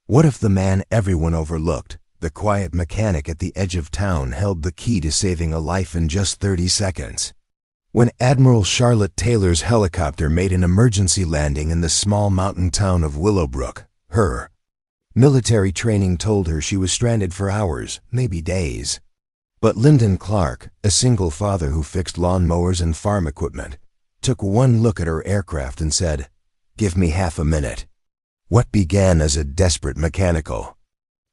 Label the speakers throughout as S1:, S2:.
S1: What if the man everyone overlooked, the quiet mechanic at the edge of town, held the key to saving a life in just 30 seconds? When Admiral Charlotte Taylor's helicopter made an emergency landing in the small mountain town of Willowbrook, her military training told her she was stranded for hours, maybe days. But Lyndon Clark, a single father who fixed lawn mowers and farm equipment, took one look at her aircraft and said, "Give me half a minute." What began as a desperate mechanical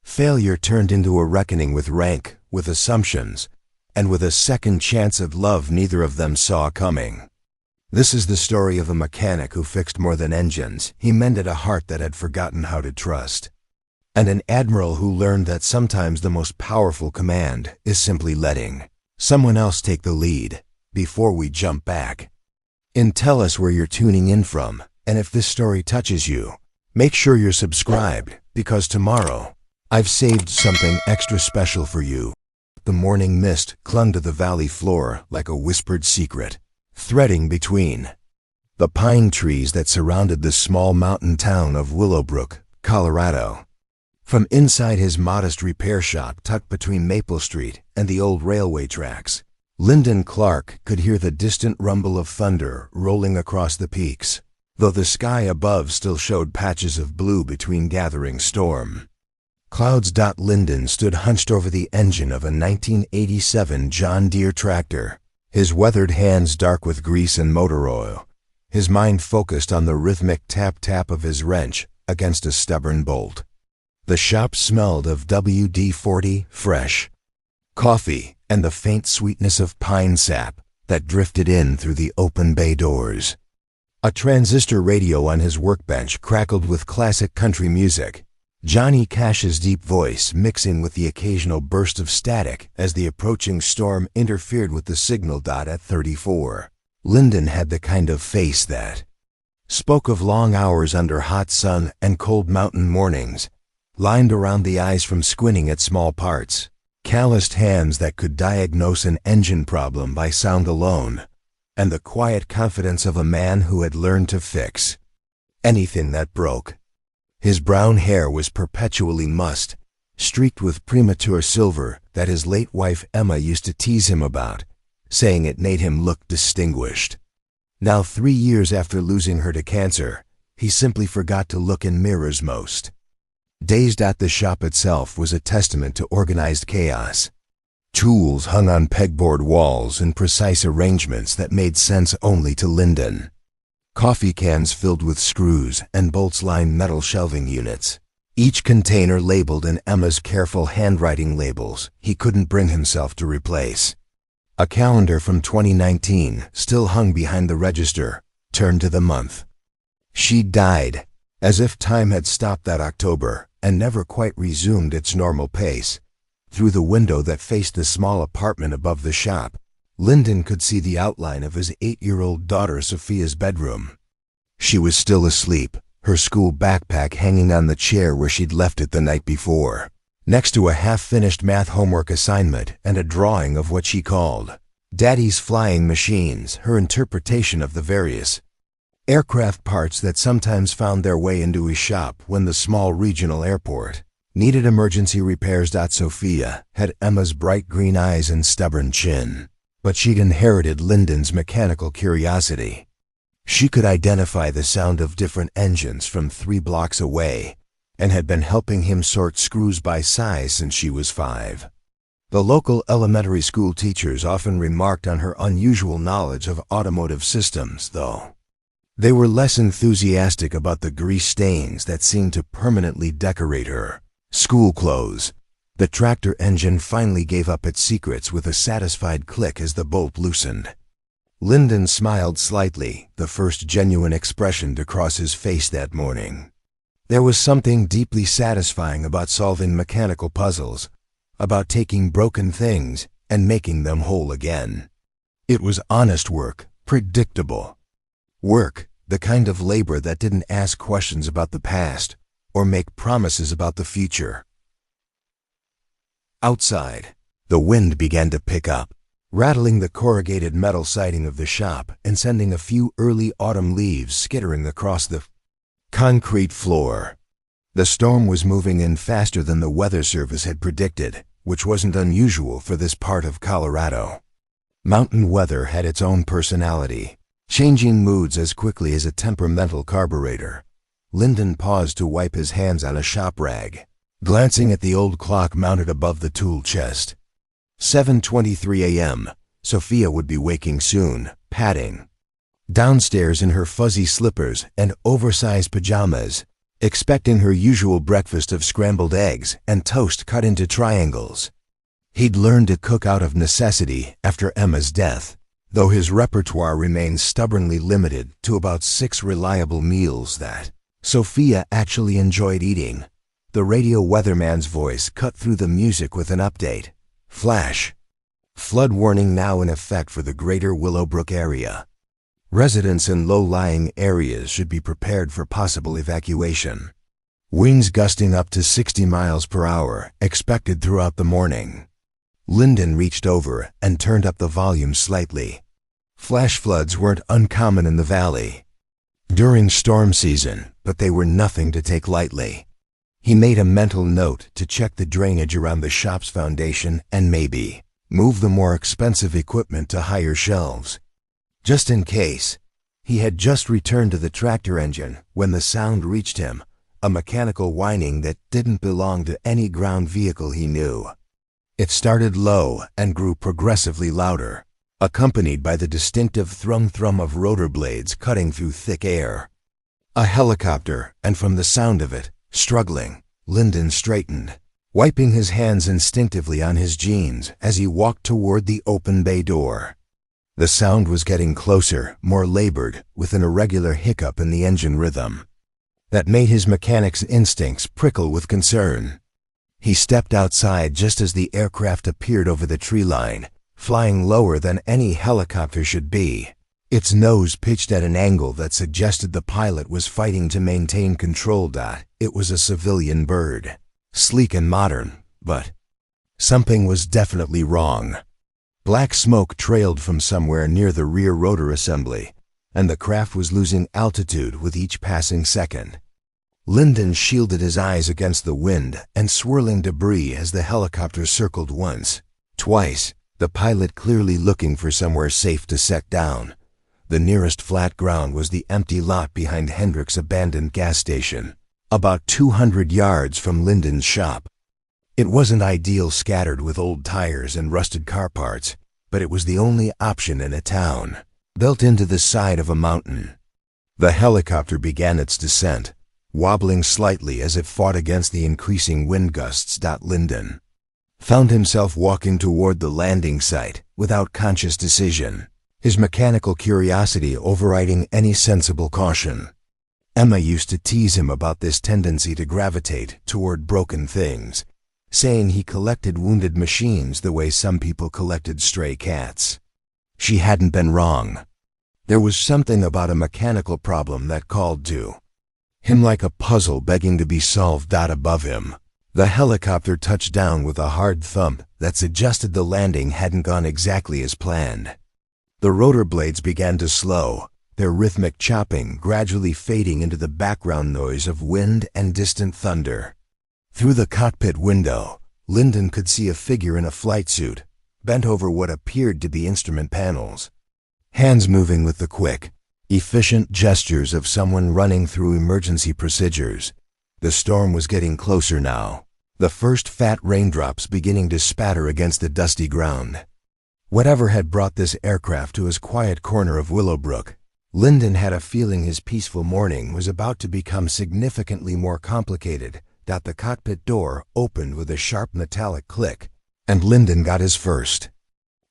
S1: failure turned into a reckoning with rank, with assumptions, and with a second chance at love neither of them saw coming. This is the story of a mechanic who fixed more than engines. He mended a heart that had forgotten how to trust. And an admiral who learned that sometimes the most powerful command is simply letting someone else take the lead before we jump back. And tell us where you're tuning in from, and if this story touches you, make sure you're subscribed, because tomorrow I've saved something extra special for you. The morning mist clung to the valley floor like a whispered secret, threading between the pine trees that surrounded the small mountain town of Willowbrook, Colorado. From inside his modest repair shop tucked between Maple Street and the old railway tracks, Lyndon Clark could hear the distant rumble of thunder rolling across the peaks, though the sky above still showed patches of blue between gathering storm clouds. Lyndon stood hunched over the engine of a 1987 John Deere tractor, his weathered hands dark with grease and motor oil, his mind focused on the rhythmic tap-tap of his wrench against a stubborn bolt. The shop smelled of WD-40 fresh coffee and the faint sweetness of pine sap that drifted in through the open bay doors. A transistor radio on his workbench crackled with classic country music, Johnny Cash's deep voice mixing with the occasional burst of static as the approaching storm interfered with the signal. At 34, Lyndon had the kind of face that spoke of long hours under hot sun and cold mountain mornings, lined around the eyes from squinting at small parts, calloused hands that could diagnose an engine problem by sound alone, and the quiet confidence of a man who had learned to fix anything that broke. His brown hair was perpetually mussed, streaked with premature silver that his late wife Emma used to tease him about, saying it made him look distinguished. Now 3 years after losing her to cancer, he simply forgot to look in mirrors most days. The shop itself was a testament to organized chaos. Tools hung on pegboard walls in precise arrangements that made sense only to Lyndon. Coffee cans filled with screws and bolts lined metal shelving units, each container labeled in Emma's careful handwriting labels he couldn't bring himself to replace. A calendar from 2019 still hung behind the register, turned to the month she died, as if time had stopped that October and never quite resumed its normal pace. Through the window that faced the small apartment above the shop, Lyndon could see the outline of his 8-year-old daughter Sophia's bedroom. She was still asleep, her school backpack hanging on the chair where she'd left it the night before, next to a half-finished math homework assignment and a drawing of what she called Daddy's flying machines, her interpretation of the various aircraft parts that sometimes found their way into his shop when the small regional airport needed emergency repairs. Sophia had Emma's bright green eyes and stubborn chin, but she'd inherited Lyndon's mechanical curiosity. She could identify the sound of different engines from 3 blocks away and had been helping him sort screws by size since she was 5. The local elementary school teachers often remarked on her unusual knowledge of automotive systems, though they were less enthusiastic about the grease stains that seemed to permanently decorate her school clothes. The tractor engine finally gave up its secrets with a satisfied click as the bolt loosened. Lyndon smiled slightly, the first genuine expression to cross his face that morning. There was something deeply satisfying about solving mechanical puzzles, about taking broken things and making them whole again. It was honest work, predictable work, the kind of labor that didn't ask questions about the past or make promises about the future. Outside, the wind began to pick up, rattling the corrugated metal siding of the shop and sending a few early autumn leaves skittering across the concrete floor. The storm was moving in faster than the weather service had predicted, which wasn't unusual for this part of Colorado. Mountain weather had its own personality, changing moods as quickly as a temperamental carburetor. Lyndon paused to wipe his hands on a shop rag, glancing at the old clock mounted above the tool chest. 7:23 a.m. Sophia would be waking soon, padding. Downstairs in her fuzzy slippers and oversized pajamas, expecting her usual breakfast of scrambled eggs and toast cut into triangles. He'd learned to cook out of necessity after Emma's death, though his repertoire remained stubbornly limited to about 6 reliable meals that Sophia actually enjoyed eating. The radio weatherman's voice cut through the music with an update. Flash. Flood warning now in effect for the greater Willowbrook area. Residents in low-lying areas should be prepared for possible evacuation. Winds gusting up to 60 miles per hour expected throughout the morning. Lyndon reached over and turned up the volume slightly. Flash floods weren't uncommon in the valley during storm season, but they were nothing to take lightly. He made a mental note to check the drainage around the shop's foundation and maybe move the more expensive equipment to higher shelves. Just in case. He had just returned to the tractor engine when the sound reached him, a mechanical whining that didn't belong to any ground vehicle he knew. It started low and grew progressively louder, accompanied by the distinctive thrum-thrum of rotor blades cutting through thick air. A helicopter, and from the sound of it, struggling, Lyndon straightened, wiping his hands instinctively on his jeans as he walked toward the open bay door. The sound was getting closer, more labored, with an irregular hiccup in the engine rhythm that made his mechanic's instincts prickle with concern. He stepped outside just as the aircraft appeared over the tree line, flying lower than any helicopter should be, its nose pitched at an angle that suggested the pilot was fighting to maintain control. It was a civilian bird, sleek and modern, but something was definitely wrong. Black smoke trailed from somewhere near the rear rotor assembly, and the craft was losing altitude with each passing second. Lyndon shielded his eyes against the wind and swirling debris as the helicopter circled once, twice, the pilot clearly looking for somewhere safe to set down. The nearest flat ground was the empty lot behind Hendrick's abandoned gas station, about 200 yards from Lyndon's shop. It wasn't ideal, scattered with old tires and rusted car parts, but it was the only option in a town, built into the side of a mountain. The helicopter began its descent, wobbling slightly as it fought against the increasing wind gusts. Lyndon found himself walking toward the landing site without conscious decision, his mechanical curiosity overriding any sensible caution. Emma used to tease him about this tendency to gravitate toward broken things, saying he collected wounded machines the way some people collected stray cats. She hadn't been wrong. There was something about a mechanical problem that called to him like a puzzle begging to be solved. Above him, the helicopter touched down with a hard thump that suggested the landing hadn't gone exactly as planned. The rotor blades began to slow, their rhythmic chopping gradually fading into the background noise of wind and distant thunder. Through the cockpit window, Lyndon could see a figure in a flight suit, bent over what appeared to be instrument panels, hands moving with the quick, efficient gestures of someone running through emergency procedures. The storm was getting closer now, the first fat raindrops beginning to spatter against the dusty ground. Whatever had brought this aircraft to his quiet corner of Willowbrook, Lyndon had a feeling his peaceful morning was about to become significantly more complicated. The cockpit door opened with a sharp metallic click, and Lyndon got his first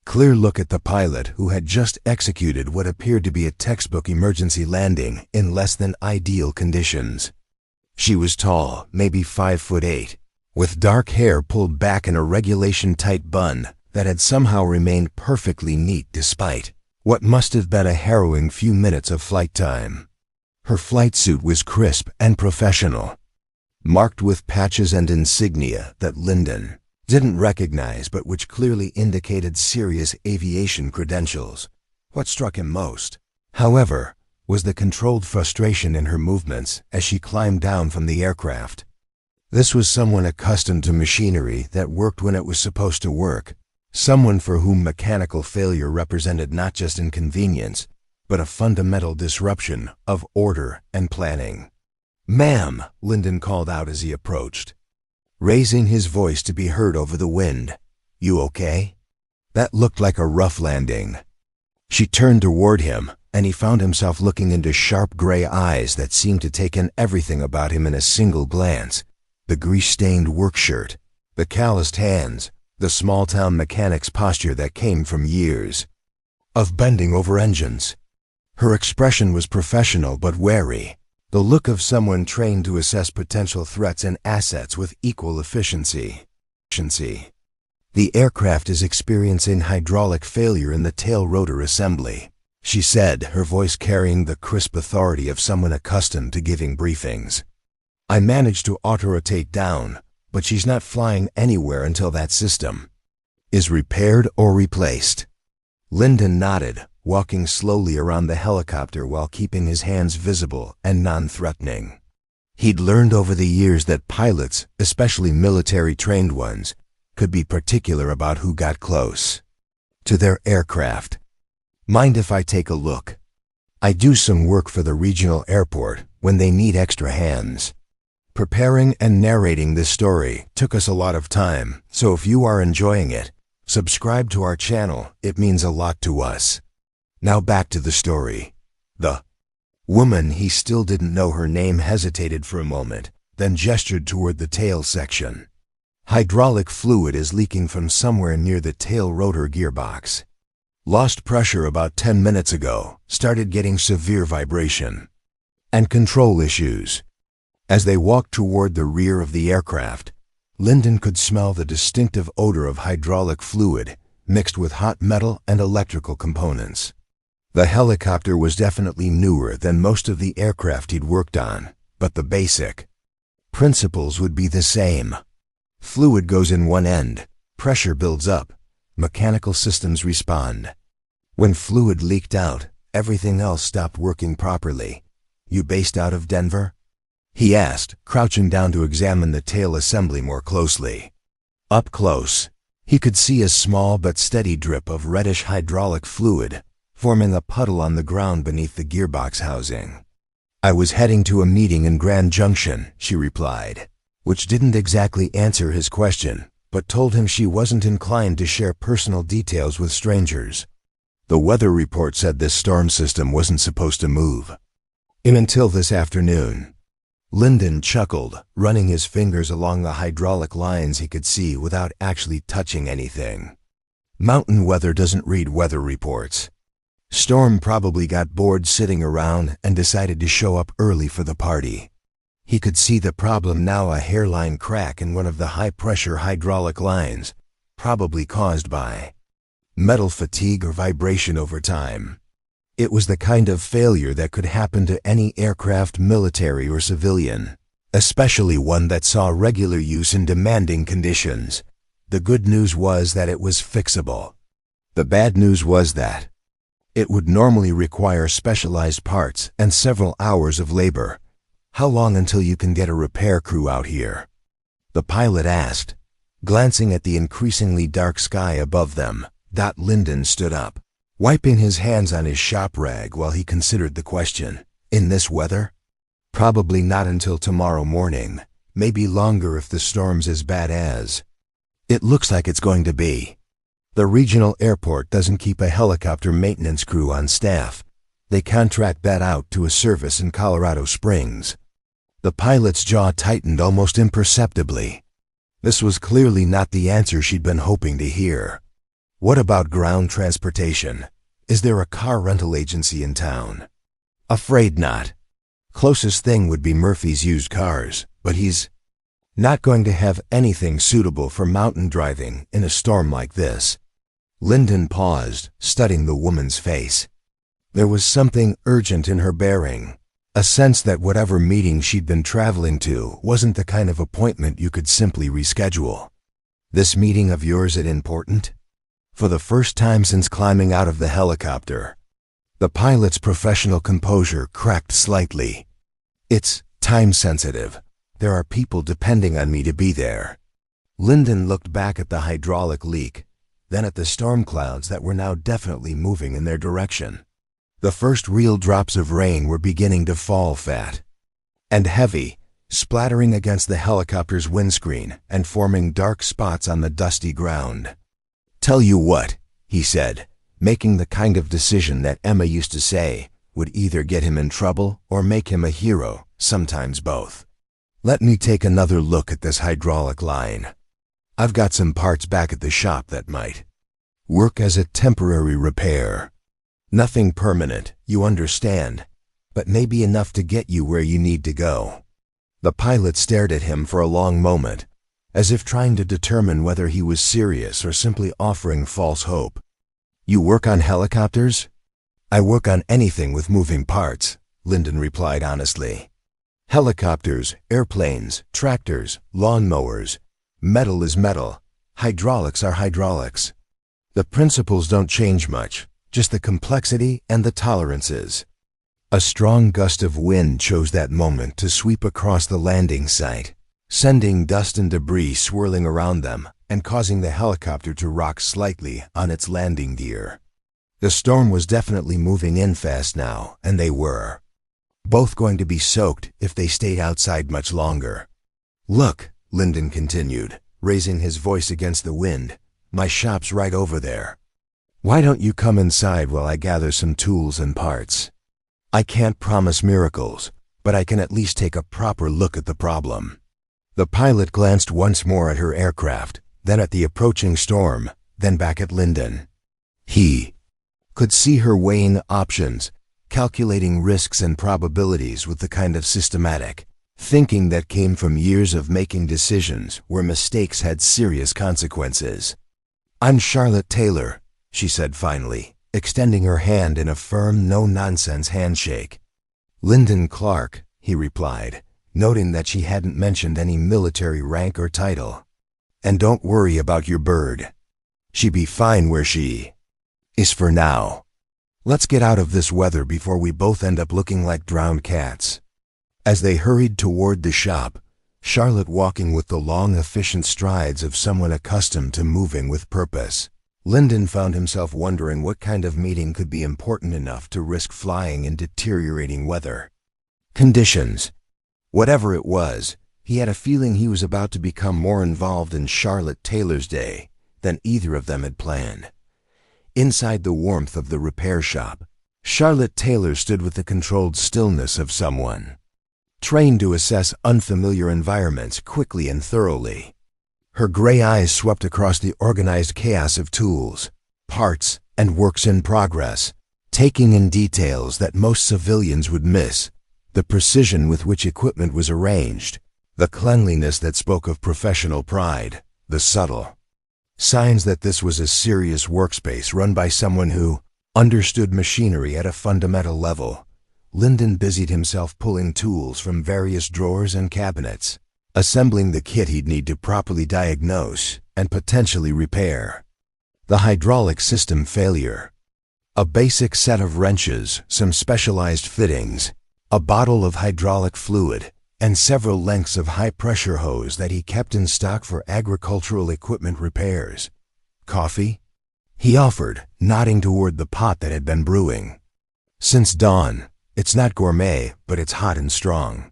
S1: clear look at the pilot who had just executed what appeared to be a textbook emergency landing in less than ideal conditions. She was tall, maybe 5'8", with dark hair pulled back in a regulation-tight bun that had somehow remained perfectly neat despite what must have been a harrowing few minutes of flight time. Her flight suit was crisp and professional, marked with patches and insignia that Lyndon didn't recognize but which clearly indicated serious aviation credentials. What struck him most, however, was the controlled frustration in her movements as she climbed down from the aircraft. This was someone accustomed to machinery that worked when it was supposed to work, someone for whom mechanical failure represented not just inconvenience, but a fundamental disruption of order and planning. "Ma'am," Lyndon called out as he approached, raising his voice to be heard over the wind. "You okay?" That looked like a rough landing. She turned toward him, and he found himself looking into sharp gray eyes that seemed to take in everything about him in a single glance. The grease-stained work shirt, the calloused hands, the small-town mechanic's posture that came from years of bending over engines. Her expression was professional but wary, the look of someone trained to assess potential threats and assets with equal efficiency. "The aircraft is experiencing hydraulic failure in the tail rotor assembly," she said, her voice carrying the crisp authority of someone accustomed to giving briefings. "I managed to auto-rotate down, but she's not flying anywhere until that system is repaired or replaced." Lyndon nodded, walking slowly around the helicopter while keeping his hands visible and non-threatening. He'd learned over the years that pilots, especially military-trained ones, could be particular about who got close to their aircraft. "Mind if I take a look? I do some work for the regional airport when they need extra hands." Preparing and narrating this story took us a lot of time, so if you are enjoying it, subscribe to our channel. It means a lot to us. Now back to the story. The woman, he still didn't know her name, hesitated for a moment, then gestured toward the tail section. "Hydraulic fluid is leaking from somewhere near the tail rotor gearbox. Lost pressure about 10 minutes ago, started getting severe vibration and control issues." As they walked toward the rear of the aircraft, Lyndon could smell the distinctive odor of hydraulic fluid mixed with hot metal and electrical components. The helicopter was definitely newer than most of the aircraft he'd worked on, but the basic principles would be the same. Fluid goes in one end, pressure builds up, mechanical systems respond. When fluid leaked out, everything else stopped working properly. "You based out of Denver?" he asked, crouching down to examine the tail assembly more closely. Up close, he could see a small but steady drip of reddish hydraulic fluid, forming a puddle on the ground beneath the gearbox housing. "I was heading to a meeting in Grand Junction," she replied, which didn't exactly answer his question, but told him she wasn't inclined to share personal details with strangers. The weather report said this storm system wasn't supposed to move in until this afternoon. Lyndon chuckled, running his fingers along the hydraulic lines he could see without actually touching anything. Mountain weather doesn't read weather reports. Storm probably got bored sitting around and decided to show up early for the party. He could see the problem now, a hairline crack in one of the high-pressure hydraulic lines, probably caused by metal fatigue or vibration over time. It was the kind of failure that could happen to any aircraft, military or civilian, especially one that saw regular use in demanding conditions. The good news was that it was fixable. The bad news was that it would normally require specialized parts and several hours of labor. "How long until you can get a repair crew out here?" the pilot asked, glancing at the increasingly dark sky above them. Lyndon stood up, wiping his hands on his shop rag while he considered the question. "In this weather? Probably not until tomorrow morning, maybe longer if the storm's as bad as it looks like it's going to be." The regional airport doesn't keep a helicopter maintenance crew on staff. They contract that out to a service in Colorado Springs. The pilot's jaw tightened almost imperceptibly. This was clearly not the answer she'd been hoping to hear. "What about ground transportation? Is there a car rental agency in town?" "Afraid not. Closest thing would be Murphy's Used Cars, but he's not going to have anything suitable for mountain driving in a storm like this." Lyndon paused, studying the woman's face. There was something urgent in her bearing, a sense that whatever meeting she'd been traveling to wasn't the kind of appointment you could simply reschedule. "This meeting of yours, is it important?" For the first time since climbing out of the helicopter, the pilot's professional composure cracked slightly. "It's time-sensitive. There are people depending on me to be there." Lyndon looked back at the hydraulic leak, then at the storm clouds that were now definitely moving in their direction. The first real drops of rain were beginning to fall fat and heavy, splattering against the helicopter's windscreen and forming dark spots on the dusty ground. "Tell you what," he said, making the kind of decision that Emma used to say would either get him in trouble or make him a hero, sometimes both. "Let me take another look at this hydraulic line. I've got some parts back at the shop that might work as a temporary repair. Nothing permanent, you understand, but maybe enough to get you where you need to go." The pilot stared at him for a long moment, as if trying to determine whether he was serious or simply offering false hope. "You work on helicopters?" "I work on anything with moving parts," Lyndon replied honestly. "Helicopters, airplanes, tractors, lawnmowers. Metal is metal. Hydraulics are hydraulics. The principles don't change much, just the complexity and the tolerances." A strong gust of wind chose that moment to sweep across the landing site, sending dust and debris swirling around them and causing the helicopter to rock slightly on its landing gear. The storm was definitely moving in fast now, and they were both going to be soaked if they stayed outside much longer. "Look," Lyndon continued, raising his voice against the wind, "my shop's right over there. Why don't you come inside while I gather some tools and parts? I can't promise miracles, but I can at least take a proper look at the problem." The pilot glanced once more at her aircraft, then at the approaching storm, then back at Lyndon. He could see her weighing options, calculating risks and probabilities with the kind of systematic thinking that came from years of making decisions where mistakes had serious consequences. "I'm Charlotte Taylor," she said finally, extending her hand in a firm, no-nonsense handshake. "Lyndon Clark," he replied, noting that she hadn't mentioned any military rank or title. "And don't worry about your bird. She be fine where she is for now. Let's get out of this weather before we both end up looking like drowned cats." As they hurried toward the shop, Charlotte walking with the long, efficient strides of someone accustomed to moving with purpose, Lyndon found himself wondering what kind of meeting could be important enough to risk flying in deteriorating weather conditions. Whatever it was, he had a feeling he was about to become more involved in Charlotte Taylor's day than either of them had planned. Inside the warmth of the repair shop, Charlotte Taylor stood with the controlled stillness of someone trained to assess unfamiliar environments quickly and thoroughly. Her gray eyes swept across the organized chaos of tools, parts, and works in progress, taking in details that most civilians would miss: the precision with which equipment was arranged, the cleanliness that spoke of professional pride, the subtle signs that this was a serious workspace run by someone who understood machinery at a fundamental level. Lyndon busied himself pulling tools from various drawers and cabinets, assembling the kit he'd need to properly diagnose and potentially repair the hydraulic system failure. A basic set of wrenches, some specialized fittings, a bottle of hydraulic fluid, and several lengths of high-pressure hose that he kept in stock for agricultural equipment repairs. "Coffee?" he offered, nodding toward the pot that had been brewing. "Since dawn. It's not gourmet, but it's hot and strong."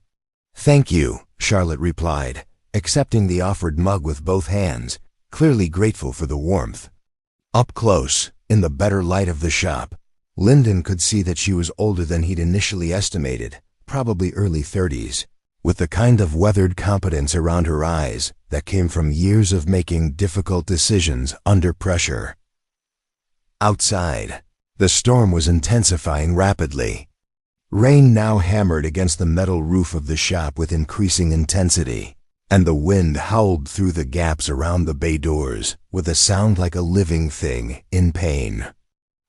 S1: "Thank you," Charlotte replied, accepting the offered mug with both hands, clearly grateful for the warmth. Up close, in the better light of the shop, Lyndon could see that she was older than he'd initially estimated, probably early 30s, with the kind of weathered competence around her eyes that came from years of making difficult decisions under pressure. Outside, the storm was intensifying rapidly. Rain now hammered against the metal roof of the shop with increasing intensity, and the wind howled through the gaps around the bay doors with a sound like a living thing in pain.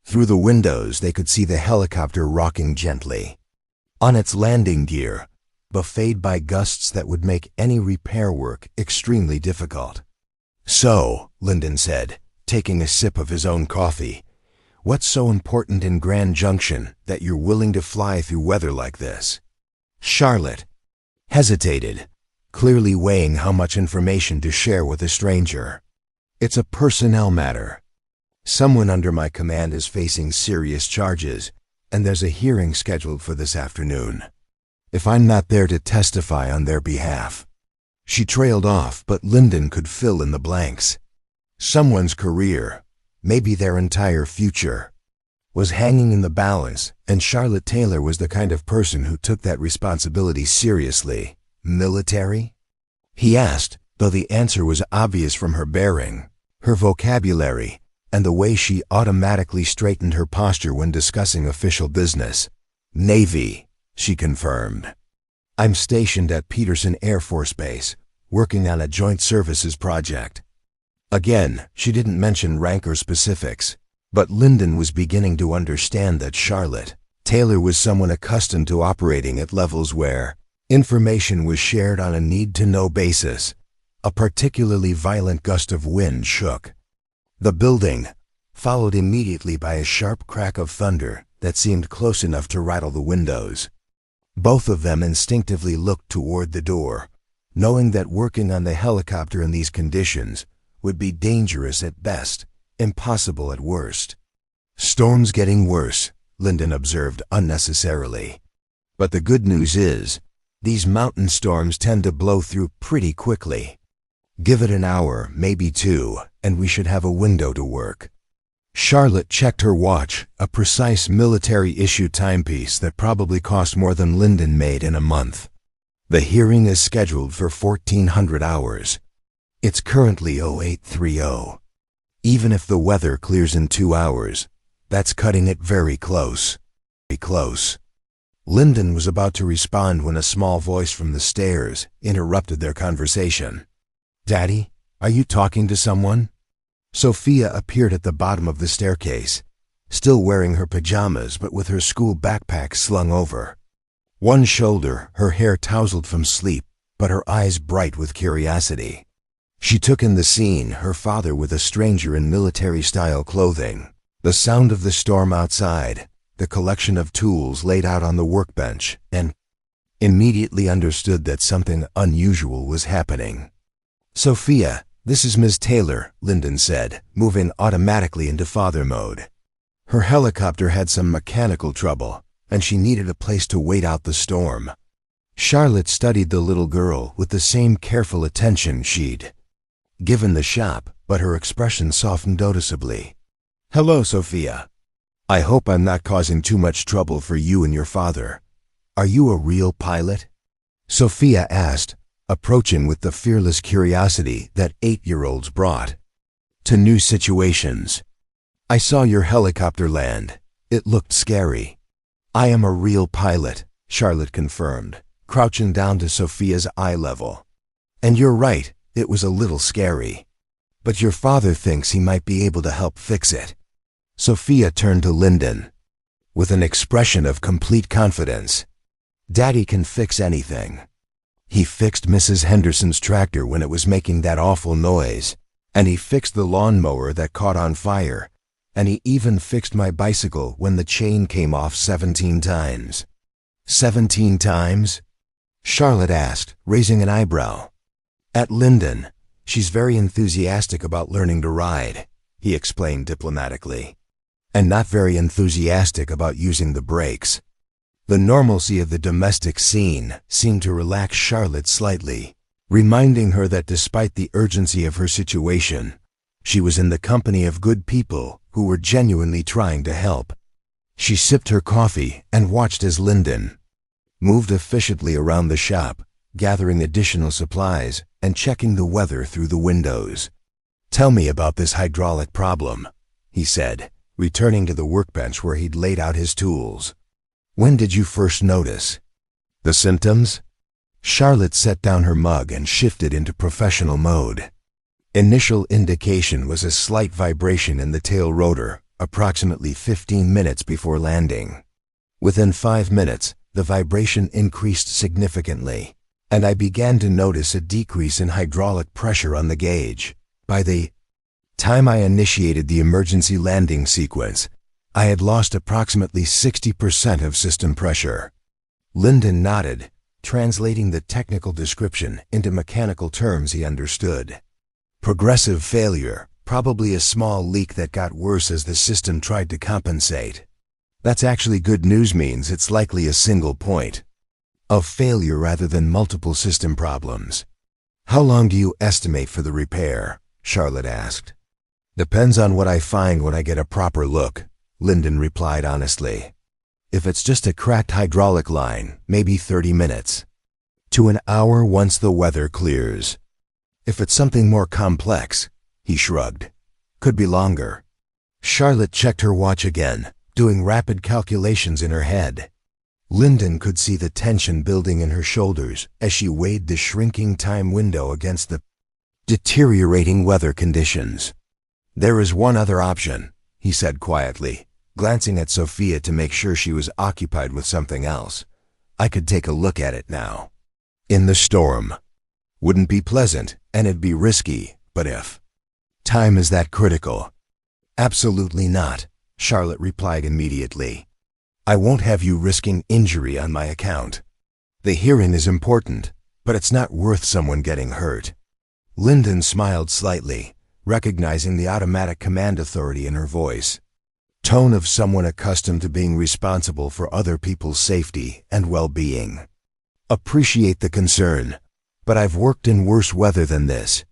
S1: Through the windows they could see the helicopter rocking gently on its landing gear, buffeted by gusts that would make any repair work extremely difficult. "So," Lyndon said, taking a sip of his own coffee, "what's so important in Grand Junction that you're willing to fly through weather like this?" Charlotte hesitated, clearly weighing how much information to share with a stranger. "It's a personnel matter. Someone under my command is facing serious charges, and there's a hearing scheduled for this afternoon. If I'm not there to testify on their behalf." She trailed off, but Lyndon could fill in the blanks. Someone's career, maybe their entire future, was hanging in the balance, and Charlotte Taylor was the kind of person who took that responsibility seriously. "Military?" he asked, though the answer was obvious from her bearing, her vocabulary, and the way she automatically straightened her posture when discussing official business. "Navy," she confirmed. "I'm stationed at Peterson Air Force Base, working on a joint services project." Again, she didn't mention rank or specifics, but Lyndon was beginning to understand that Charlotte Taylor was someone accustomed to operating at levels where information was shared on a need-to-know basis. A particularly violent gust of wind shook the building, followed immediately by a sharp crack of thunder that seemed close enough to rattle the windows. Both of them instinctively looked toward the door, knowing that working on the helicopter in these conditions would be dangerous at best, impossible at worst. "Storm's getting worse," Lyndon observed unnecessarily. "But the good news is, these mountain storms tend to blow through pretty quickly. Give it an hour, maybe two, and we should have a window to work." Charlotte checked her watch, a precise military-issue timepiece that probably cost more than Lyndon made in a month. "The hearing is scheduled for 1400 hours. It's currently 0830. Even if the weather clears in 2 hours, that's cutting it very close. Lyndon was about to respond when a small voice from the stairs interrupted their conversation. "Daddy, are you talking to someone?" Sophia appeared at the bottom of the staircase, still wearing her pajamas but with her school backpack slung over one shoulder, her hair tousled from sleep, but her eyes bright with curiosity. She took in the scene, her father with a stranger in military-style clothing, the sound of the storm outside, the collection of tools laid out on the workbench, and immediately understood that something unusual was happening. "Sophia, this is Ms. Taylor," Lyndon said, moving automatically into father mode. Her helicopter had some mechanical trouble, and she needed a place to wait out the storm. Charlotte studied the little girl with the same careful attention she'd given the shop, but her expression softened noticeably. "Hello, Sophia. I hope I'm not causing too much trouble for you and your father. Are you a real pilot?" Sophia asked, approaching with the fearless curiosity that 8-year-olds brought to new situations. "I saw your helicopter land. It looked scary." "I am a real pilot," Charlotte confirmed, crouching down to Sophia's eye level. "And you're right, it was a little scary. But your father thinks he might be able to help fix it." Sophia turned to Lyndon with an expression of complete confidence. "Daddy can fix anything. He fixed Mrs. Henderson's tractor when it was making that awful noise, and he fixed the lawnmower that caught on fire, and he even fixed my bicycle when the chain came off 17 times. 17 times? Charlotte asked, raising an eyebrow. At Lyndon, she's very enthusiastic about learning to ride, he explained diplomatically, and not very enthusiastic about using the brakes. The normalcy of the domestic scene seemed to relax Charlotte slightly, reminding her that despite the urgency of her situation, she was in the company of good people who were genuinely trying to help. She sipped her coffee and watched as Lyndon moved efficiently around the shop, gathering additional supplies and checking the weather through the windows. "Tell me about this hydraulic problem," he said, returning to the workbench where he'd laid out his tools. "When did you first notice the symptoms?" Charlotte set down her mug and shifted into professional mode. Initial indication was a slight vibration in the tail rotor, approximately 15 minutes before landing. Within 5 minutes, the vibration increased significantly, and I began to notice a decrease in hydraulic pressure on the gauge. By the time I initiated the emergency landing sequence, I had lost approximately 60% of system pressure. Lyndon nodded, translating the technical description into mechanical terms he understood. Progressive failure, probably a small leak that got worse as the system tried to compensate. That's actually good news, means it's likely a single point of failure rather than multiple system problems. How long do you estimate for the repair? Charlotte asked. Depends on what I find when I get a proper look, Lyndon replied honestly. If it's just a cracked hydraulic line, maybe 30 minutes to an hour once the weather clears. If it's something more complex, he shrugged, could be longer. Charlotte checked her watch again, doing rapid calculations in her head. Lyndon could see the tension building in her shoulders as she weighed the shrinking time window against the deteriorating weather conditions. There is one other option, he said quietly, glancing at Sophia to make sure she was occupied with something else. I could take a look at it now. In the storm. Wouldn't be pleasant, and it'd be risky, but if time is that critical. Absolutely not, Charlotte replied immediately. I won't have you risking injury on my account. The hearing is important, but it's not worth someone getting hurt. Lyndon smiled slightly, recognizing the automatic command authority in her voice. Tone of someone accustomed to being responsible for other people's safety and well-being. Appreciate the concern, but I've worked in worse weather than this.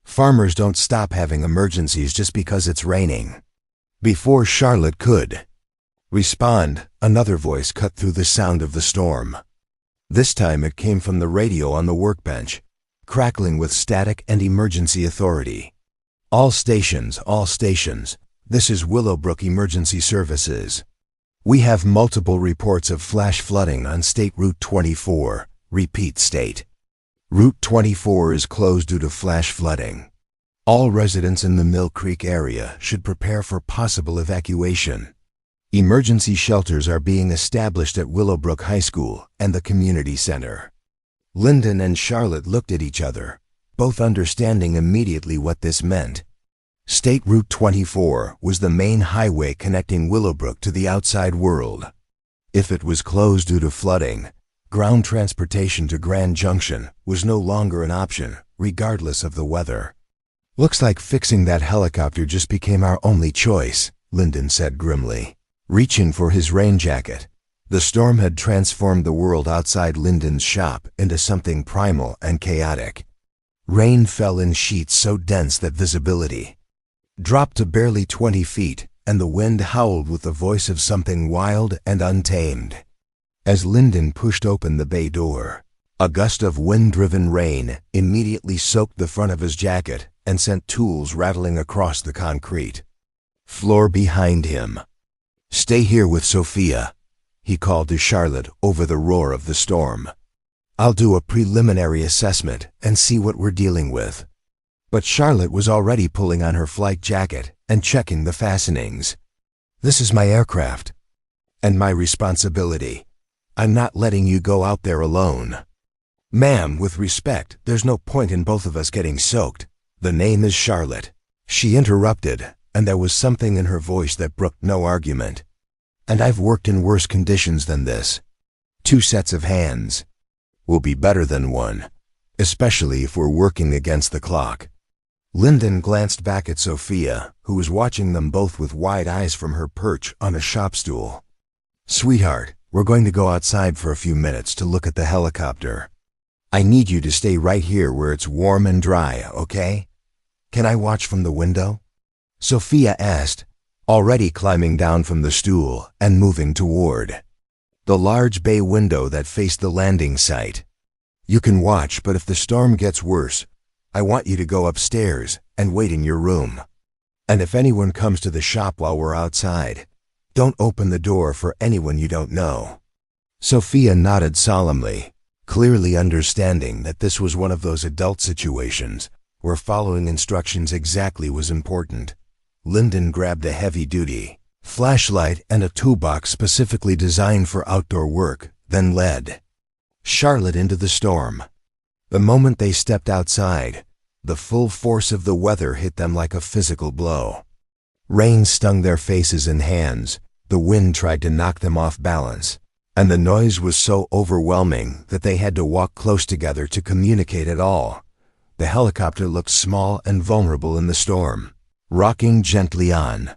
S1: Farmers don't stop having emergencies just because it's raining. Before Charlotte could respond, another voice cut through the sound of the storm. This time it came from the radio on the workbench, crackling with static and emergency authority. All stations, this is Willowbrook Emergency Services. We have multiple reports of flash flooding on State Route 24, repeat state. Route 24 is closed due to flash flooding. All residents in the Mill Creek area should prepare for possible evacuation. Emergency shelters are being established at Willowbrook High School and the community center. Lyndon and Charlotte looked at each other, both understanding immediately what this meant. State Route 24 was the main highway connecting Willowbrook to the outside world. If it was closed due to flooding, ground transportation to Grand Junction was no longer an option, regardless of the weather. Looks like fixing that helicopter just became our only choice, Lyndon said grimly, reaching for his rain jacket. The storm had transformed the world outside Lyndon's shop into something primal and chaotic. Rain fell in sheets so dense that visibility dropped to barely 20 feet, and the wind howled with the voice of something wild and untamed. As Lyndon pushed open the bay door, a gust of wind-driven rain immediately soaked the front of his jacket and sent tools rattling across the concrete floor behind him. Stay here with Sophia, he called to Charlotte over the roar of the storm. I'll do a preliminary assessment and see what we're dealing with. But Charlotte was already pulling on her flight jacket and checking the fastenings. This is my aircraft, and my responsibility. I'm not letting you go out there alone. Ma'am, with respect, there's no point in both of us getting soaked. The name is Charlotte. She interrupted, and there was something in her voice that brooked no argument. And I've worked in worse conditions than this. 2 sets of hands will be better than 1, especially if we're working against the clock. Lyndon glanced back at Sophia, who was watching them both with wide eyes from her perch on a shop stool. Sweetheart, we're going to go outside for a few minutes to look at the helicopter. I need you to stay right here where it's warm and dry, okay? Can I watch from the window? Sophia asked, already climbing down from the stool and moving toward the large bay window that faced the landing site. You can watch, but if the storm gets worse, I want you to go upstairs and wait in your room. And if anyone comes to the shop while we're outside, don't open the door for anyone you don't know. Sophia nodded solemnly, clearly understanding that this was one of those adult situations where following instructions exactly was important. Lyndon grabbed a heavy-duty flashlight and a toolbox specifically designed for outdoor work, then led Charlotte into the storm. The moment they stepped outside, the full force of the weather hit them like a physical blow. Rain stung their faces and hands. The wind tried to knock them off balance. And the noise was so overwhelming that they had to walk close together to communicate at all. The helicopter looked small and vulnerable in the storm, rocking gently on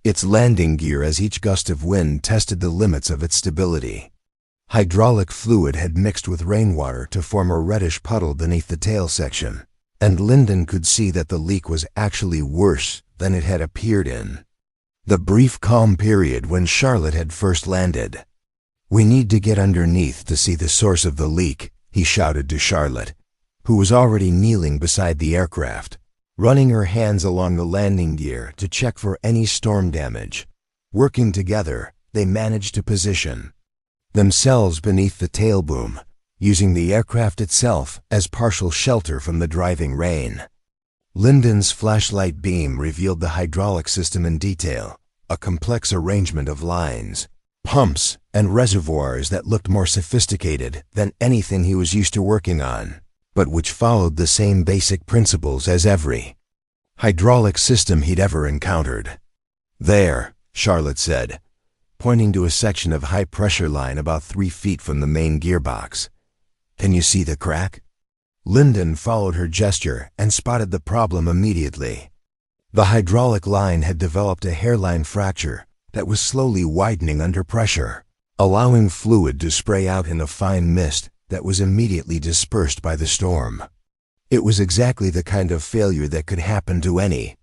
S1: its landing gear as each gust of wind tested the limits of its stability. Hydraulic fluid had mixed with rainwater to form a reddish puddle beneath the tail section, and Lyndon could see that the leak was actually worse than it had appeared in the brief calm period when Charlotte had first landed. "We need to get underneath to see the source of the leak," he shouted to Charlotte, who was already kneeling beside the aircraft, running her hands along the landing gear to check for any storm damage. Working together, they managed to position themselves beneath the tail boom, using the aircraft itself as partial shelter from the driving rain. Lyndon's flashlight beam revealed the hydraulic system in detail, a complex arrangement of lines, pumps, and reservoirs that looked more sophisticated than anything he was used to working on, but which followed the same basic principles as every hydraulic system he'd ever encountered. "There," Charlotte said, pointing to a section of high-pressure line about 3 feet from the main gearbox. "Can you see the crack?" Lyndon followed her gesture and spotted the problem immediately. The hydraulic line had developed a hairline fracture that was slowly widening under pressure, allowing fluid to spray out in a fine mist that was immediately dispersed by the storm. It was exactly the kind of failure that could happen to any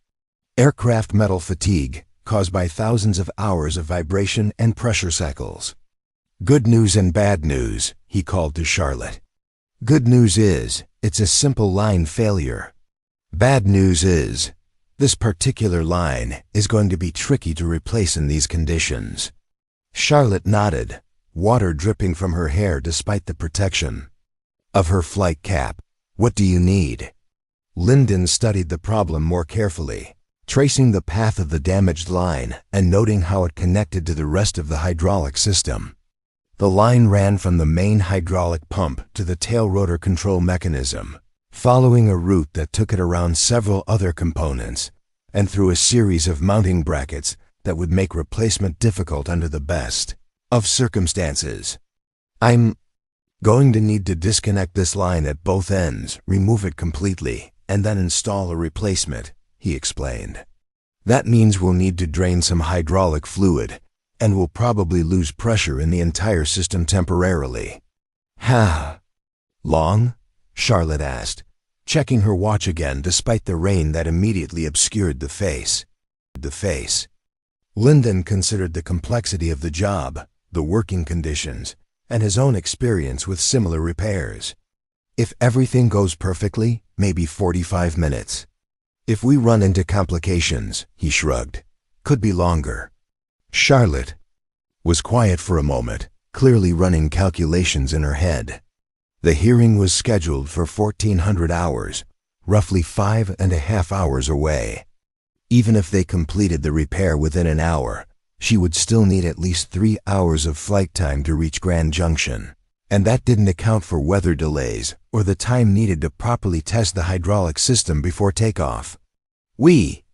S1: aircraft metal fatigue caused by thousands of hours of vibration and pressure cycles. "Good news and bad news," he called to Charlotte. "Good news is, it's a simple line failure. Bad news is, this particular line is going to be tricky to replace in these conditions." Charlotte nodded, water dripping from her hair despite the protection of her flight cap. "What do you need?" Lyndon studied the problem more carefully, tracing the path of the damaged line and noting how it connected to the rest of the hydraulic system. The line ran from the main hydraulic pump to the tail rotor control mechanism, following a route that took it around several other components and through a series of mounting brackets that would make replacement difficult under the best of circumstances. "I'm going to need to disconnect this line at both ends, remove it completely, and then install a replacement," he explained. "That means we'll need to drain some hydraulic fluid, and we'll probably lose pressure in the entire system temporarily." "Ha! Long?" Charlotte asked, checking her watch again despite the rain that immediately obscured the face. Lyndon considered the complexity of the job, the working conditions, and his own experience with similar repairs. "If everything goes perfectly, maybe 45 minutes. If we run into complications," he shrugged, "could be longer." Charlotte was quiet for a moment, clearly running calculations in her head. The hearing was scheduled for 1400 hours, roughly 5.5 hours away. Even if they completed the repair within an hour, she would still need at least 3 hours of flight time to reach Grand Junction, and that didn't account for weather delays or the time needed to properly test the hydraulic system before takeoff. "We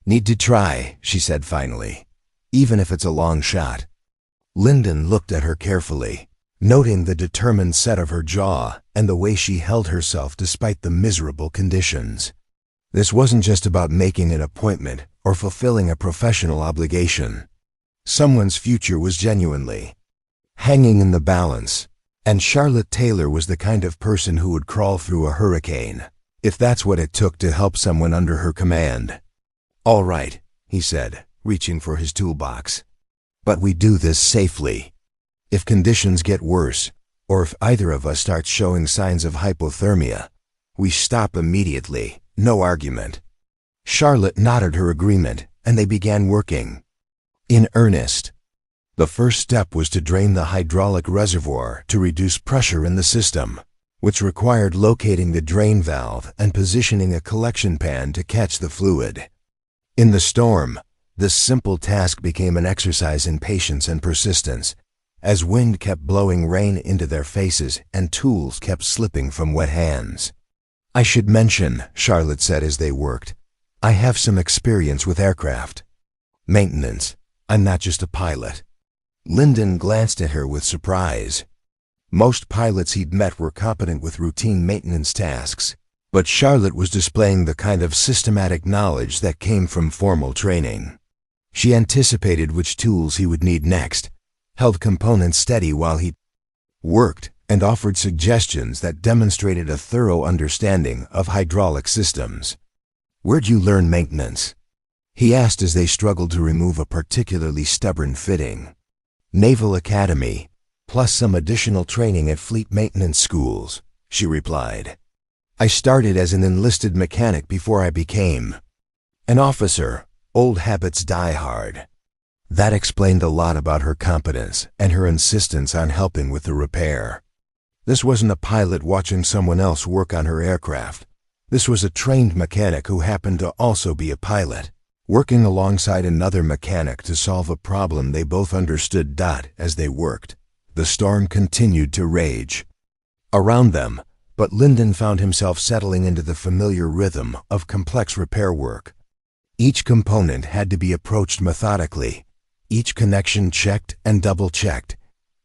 S1: need to try," she said finally, "even if it's a long shot." Lyndon looked at her carefully, noting the determined set of her jaw and the way she held herself despite the miserable conditions. This wasn't just about making an appointment or fulfilling a professional obligation. Someone's future was genuinely hanging in the balance, and Charlotte Taylor was the kind of person who would crawl through a hurricane, if that's what it took to help someone under her command. "All right," he said, reaching for his toolbox. "But we do this safely. If conditions get worse, or if either of us starts showing signs of hypothermia, we stop immediately, no argument." Charlotte nodded her agreement, and they began working in earnest. The first step was to drain the hydraulic reservoir to reduce pressure in the system, which required locating the drain valve and positioning a collection pan to catch the fluid. In the storm, this simple task became an exercise in patience and persistence, as wind kept blowing rain into their faces and tools kept slipping from wet hands. "I should mention," Charlotte said as they worked, "I have some experience with aircraft maintenance. I'm not just a pilot." Lyndon glanced at her with surprise. Most pilots he'd met were competent with routine maintenance tasks, but Charlotte was displaying the kind of systematic knowledge that came from formal training. She anticipated which tools he would need next, held components steady while he worked, and offered suggestions that demonstrated a thorough understanding of hydraulic systems. "Where'd you learn maintenance?" he asked as they struggled to remove a particularly stubborn fitting. "Naval Academy, plus some additional training at fleet maintenance schools," she replied. "I started as an enlisted mechanic before I became an officer. Old habits die hard." That explained a lot about her competence and her insistence on helping with the repair. This wasn't a pilot watching someone else work on her aircraft. This was a trained mechanic who happened to also be a pilot, working alongside another mechanic to solve a problem they both understood. As they worked, the storm continued to rage around them, but Lyndon found himself settling into the familiar rhythm of complex repair work. Each component had to be approached methodically, each connection checked and double-checked,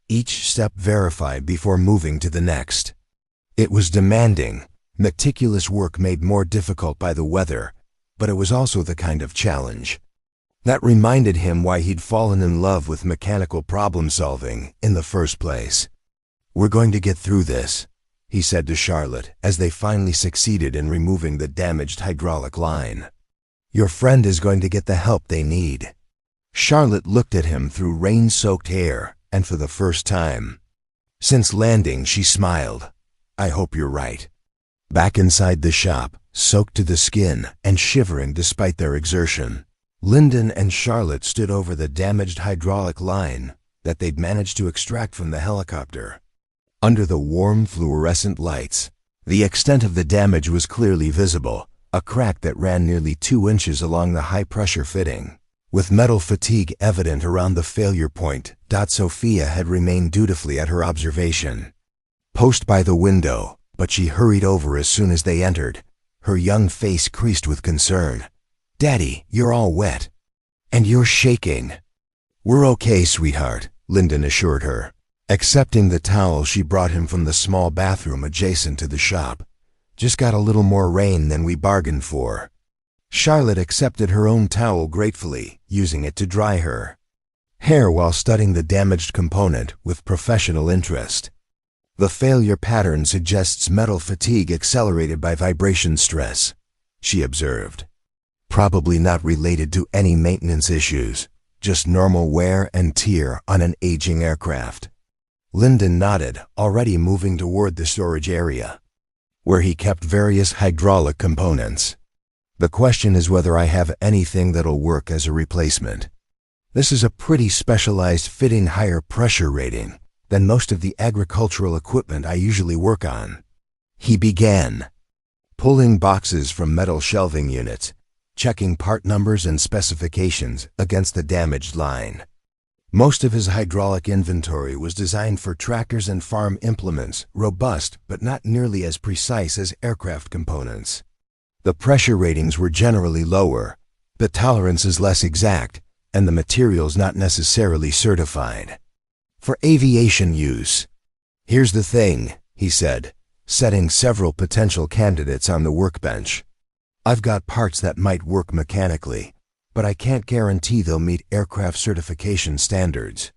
S1: each step verified before moving to the next. It was demanding, meticulous work made more difficult by the weather, but it was also the kind of challenge that reminded him why he'd fallen in love with mechanical problem-solving in the first place. "We're going to get through this," he said to Charlotte as they finally succeeded in removing the damaged hydraulic line. "Your friend is going to get the help they need." Charlotte looked at him through rain-soaked hair, and for the first time since landing, she smiled. "I hope you're right." Back inside the shop, soaked to the skin and shivering despite their exertion, Lyndon and Charlotte stood over the damaged hydraulic line that they'd managed to extract from the helicopter. Under the warm fluorescent lights, the extent of the damage was clearly visible, a crack that ran nearly 2 inches along the high-pressure fitting, with metal fatigue evident around the failure point. Sophia had remained dutifully at her observation post by the window, but she hurried over as soon as they entered, her young face creased with concern. "Daddy, you're all wet. And you're shaking." "We're okay, sweetheart," Lyndon assured her, accepting the towel she brought him from the small bathroom adjacent to the shop. "Just got a little more rain than we bargained for." Charlotte accepted her own towel gratefully, using it to dry her hair while studying the damaged component with professional interest. "The failure pattern suggests metal fatigue accelerated by vibration stress," she observed. "Probably not related to any maintenance issues, just normal wear and tear on an aging aircraft." Lyndon nodded, already moving toward the storage area, where he kept various hydraulic components. "The question is whether I have anything that'll work as a replacement. This is a pretty specialized fitting, higher pressure rating than most of the agricultural equipment I usually work on." He began pulling boxes from metal shelving units, checking part numbers and specifications against the damaged line. Most of his hydraulic inventory was designed for tractors and farm implements, robust but not nearly as precise as aircraft components. The pressure ratings were generally lower, the tolerances less exact, and the materials not necessarily certified for aviation use. "Here's the thing," he said, setting several potential candidates on the workbench. "I've got parts that might work mechanically, but I can't guarantee they'll meet aircraft certification standards.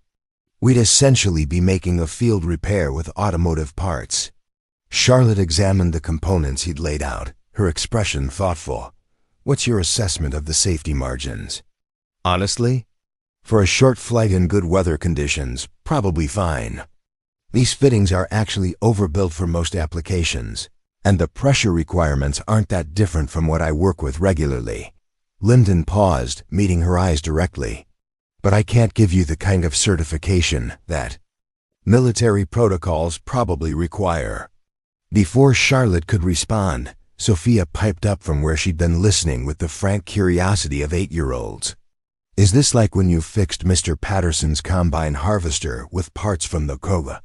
S1: We'd essentially be making a field repair with automotive parts." Charlotte examined the components he'd laid out, her expression thoughtful. "What's your assessment of the safety margins?" "Honestly, for a short flight in good weather conditions, probably fine. These fittings are actually overbuilt for most applications, and the pressure requirements aren't that different from what I work with regularly." Lyndon paused, meeting her eyes directly. "But I can't give you the kind of certification that military protocols probably require." Before Charlotte could respond, Sophia piped up from where she'd been listening with the frank curiosity of 8-year-olds. "Is this like when you fixed Mr. Patterson's combine harvester with parts from the Koga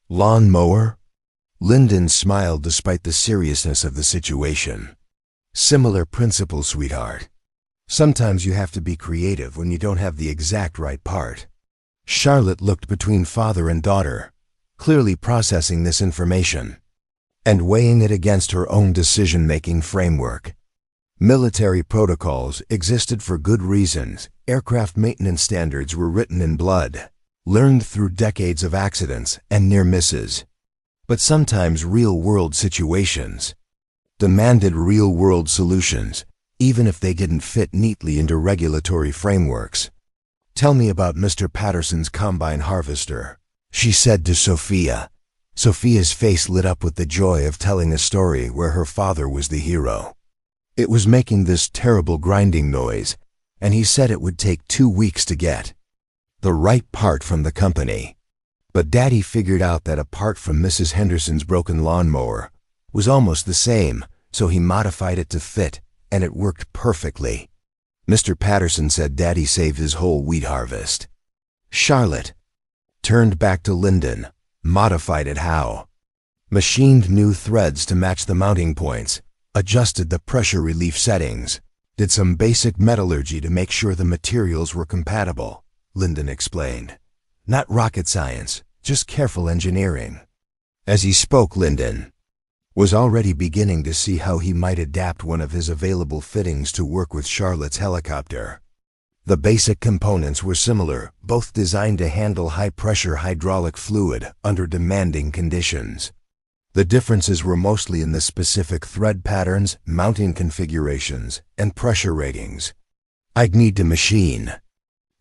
S1: lawn mower?" Lyndon smiled despite the seriousness of the situation. "Similar principle, sweetheart. Sometimes you have to be creative when you don't have the exact right part." Charlotte looked between father and daughter, clearly processing this information and weighing it against her own decision-making framework. Military protocols existed for good reasons. Aircraft maintenance standards were written in blood, learned through decades of accidents and near misses. But sometimes real-world situations demanded real-world solutions, even if they didn't fit neatly into regulatory frameworks. "Tell me about Mr. Patterson's combine harvester," she said to Sophia. Sophia's face lit up with the joy of telling a story where her father was the hero. "It was making this terrible grinding noise, and he said it would take 2 weeks to get the right part from the company. But Daddy figured out that a part from Mrs. Henderson's broken lawnmower was almost the same, so he modified it to fit, and it worked perfectly. Mr. Patterson said Daddy saved his whole wheat harvest." Charlotte turned back to Lyndon. "Modified it how?" "Machined new threads to match the mounting points, adjusted the pressure relief settings, did some basic metallurgy to make sure the materials were compatible," Lyndon explained. "Not rocket science, just careful engineering." As he spoke, Lyndon was already beginning to see how he might adapt one of his available fittings to work with Charlotte's helicopter. The basic components were similar, both designed to handle high-pressure hydraulic fluid under demanding conditions. The differences were mostly in the specific thread patterns, mounting configurations, and pressure ratings. "I'd need to machine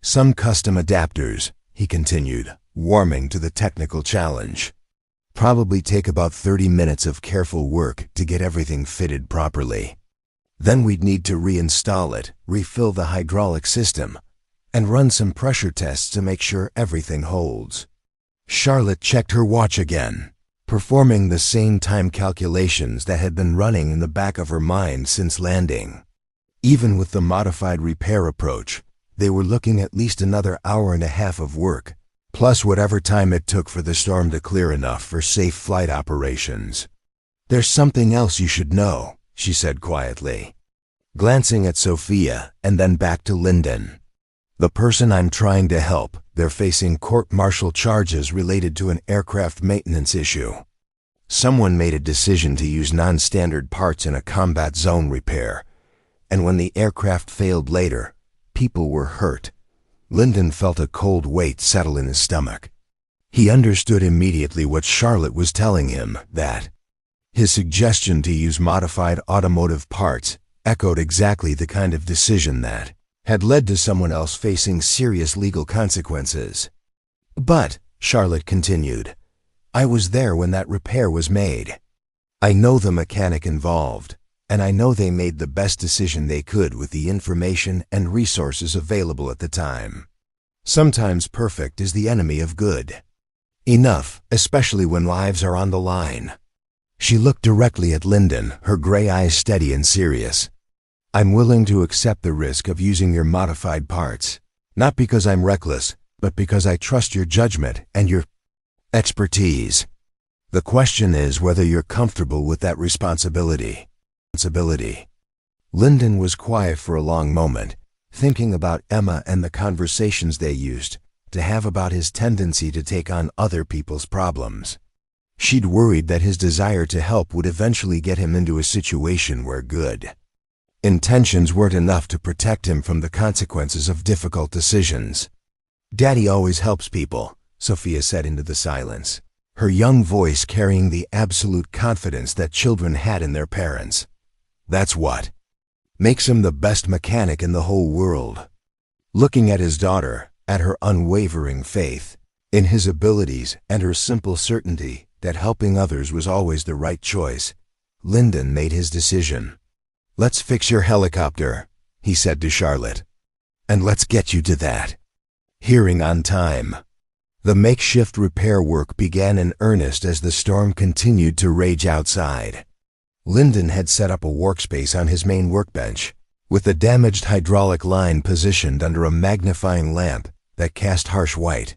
S1: some custom adapters," he continued, warming to the technical challenge. "Probably take about 30 minutes of careful work to get everything fitted properly. Then we'd need to reinstall it, refill the hydraulic system, and run some pressure tests to make sure everything holds." Charlotte checked her watch again, performing the same time calculations that had been running in the back of her mind since landing. Even with the modified repair approach, they were looking at least another hour and a half of work, plus whatever time it took for the storm to clear enough for safe flight operations. "There's something else you should know," she said quietly, glancing at Sophia and then back to Lyndon. "The person I'm trying to help, they're facing court-martial charges related to an aircraft maintenance issue. Someone made a decision to use non-standard parts in a combat zone repair, and when the aircraft failed later, people were hurt." Lyndon felt a cold weight settle in his stomach. He understood immediately what Charlotte was telling him, that his suggestion to use modified automotive parts echoed exactly the kind of decision that had led to someone else facing serious legal consequences. "But," Charlotte continued, "I was there when that repair was made. I know the mechanic involved, and I know they made the best decision they could with the information and resources available at the time. Sometimes perfect is the enemy of good. Enough, especially when lives are on the line." She looked directly at Lyndon, her gray eyes steady and serious. "I'm willing to accept the risk of using your modified parts, not because I'm reckless, but because I trust your judgment and your expertise. The question is whether you're comfortable with that responsibility." Lyndon was quiet for a long moment, thinking about Emma and the conversations they used to have about his tendency to take on other people's problems. She'd worried that his desire to help would eventually get him into a situation where good intentions weren't enough to protect him from the consequences of difficult decisions. "Daddy always helps people," Sophia said into the silence, her young voice carrying the absolute confidence that children had in their parents. "That's what makes him the best mechanic in the whole world." Looking at his daughter, at her unwavering faith in his abilities and her simple certainty that helping others was always the right choice, Lyndon made his decision. "Let's fix your helicopter," he said to Charlotte, "and let's get you to that hearing on time." The makeshift repair work began in earnest as the storm continued to rage outside. Lyndon had set up a workspace on his main workbench, with the damaged hydraulic line positioned under a magnifying lamp that cast harsh white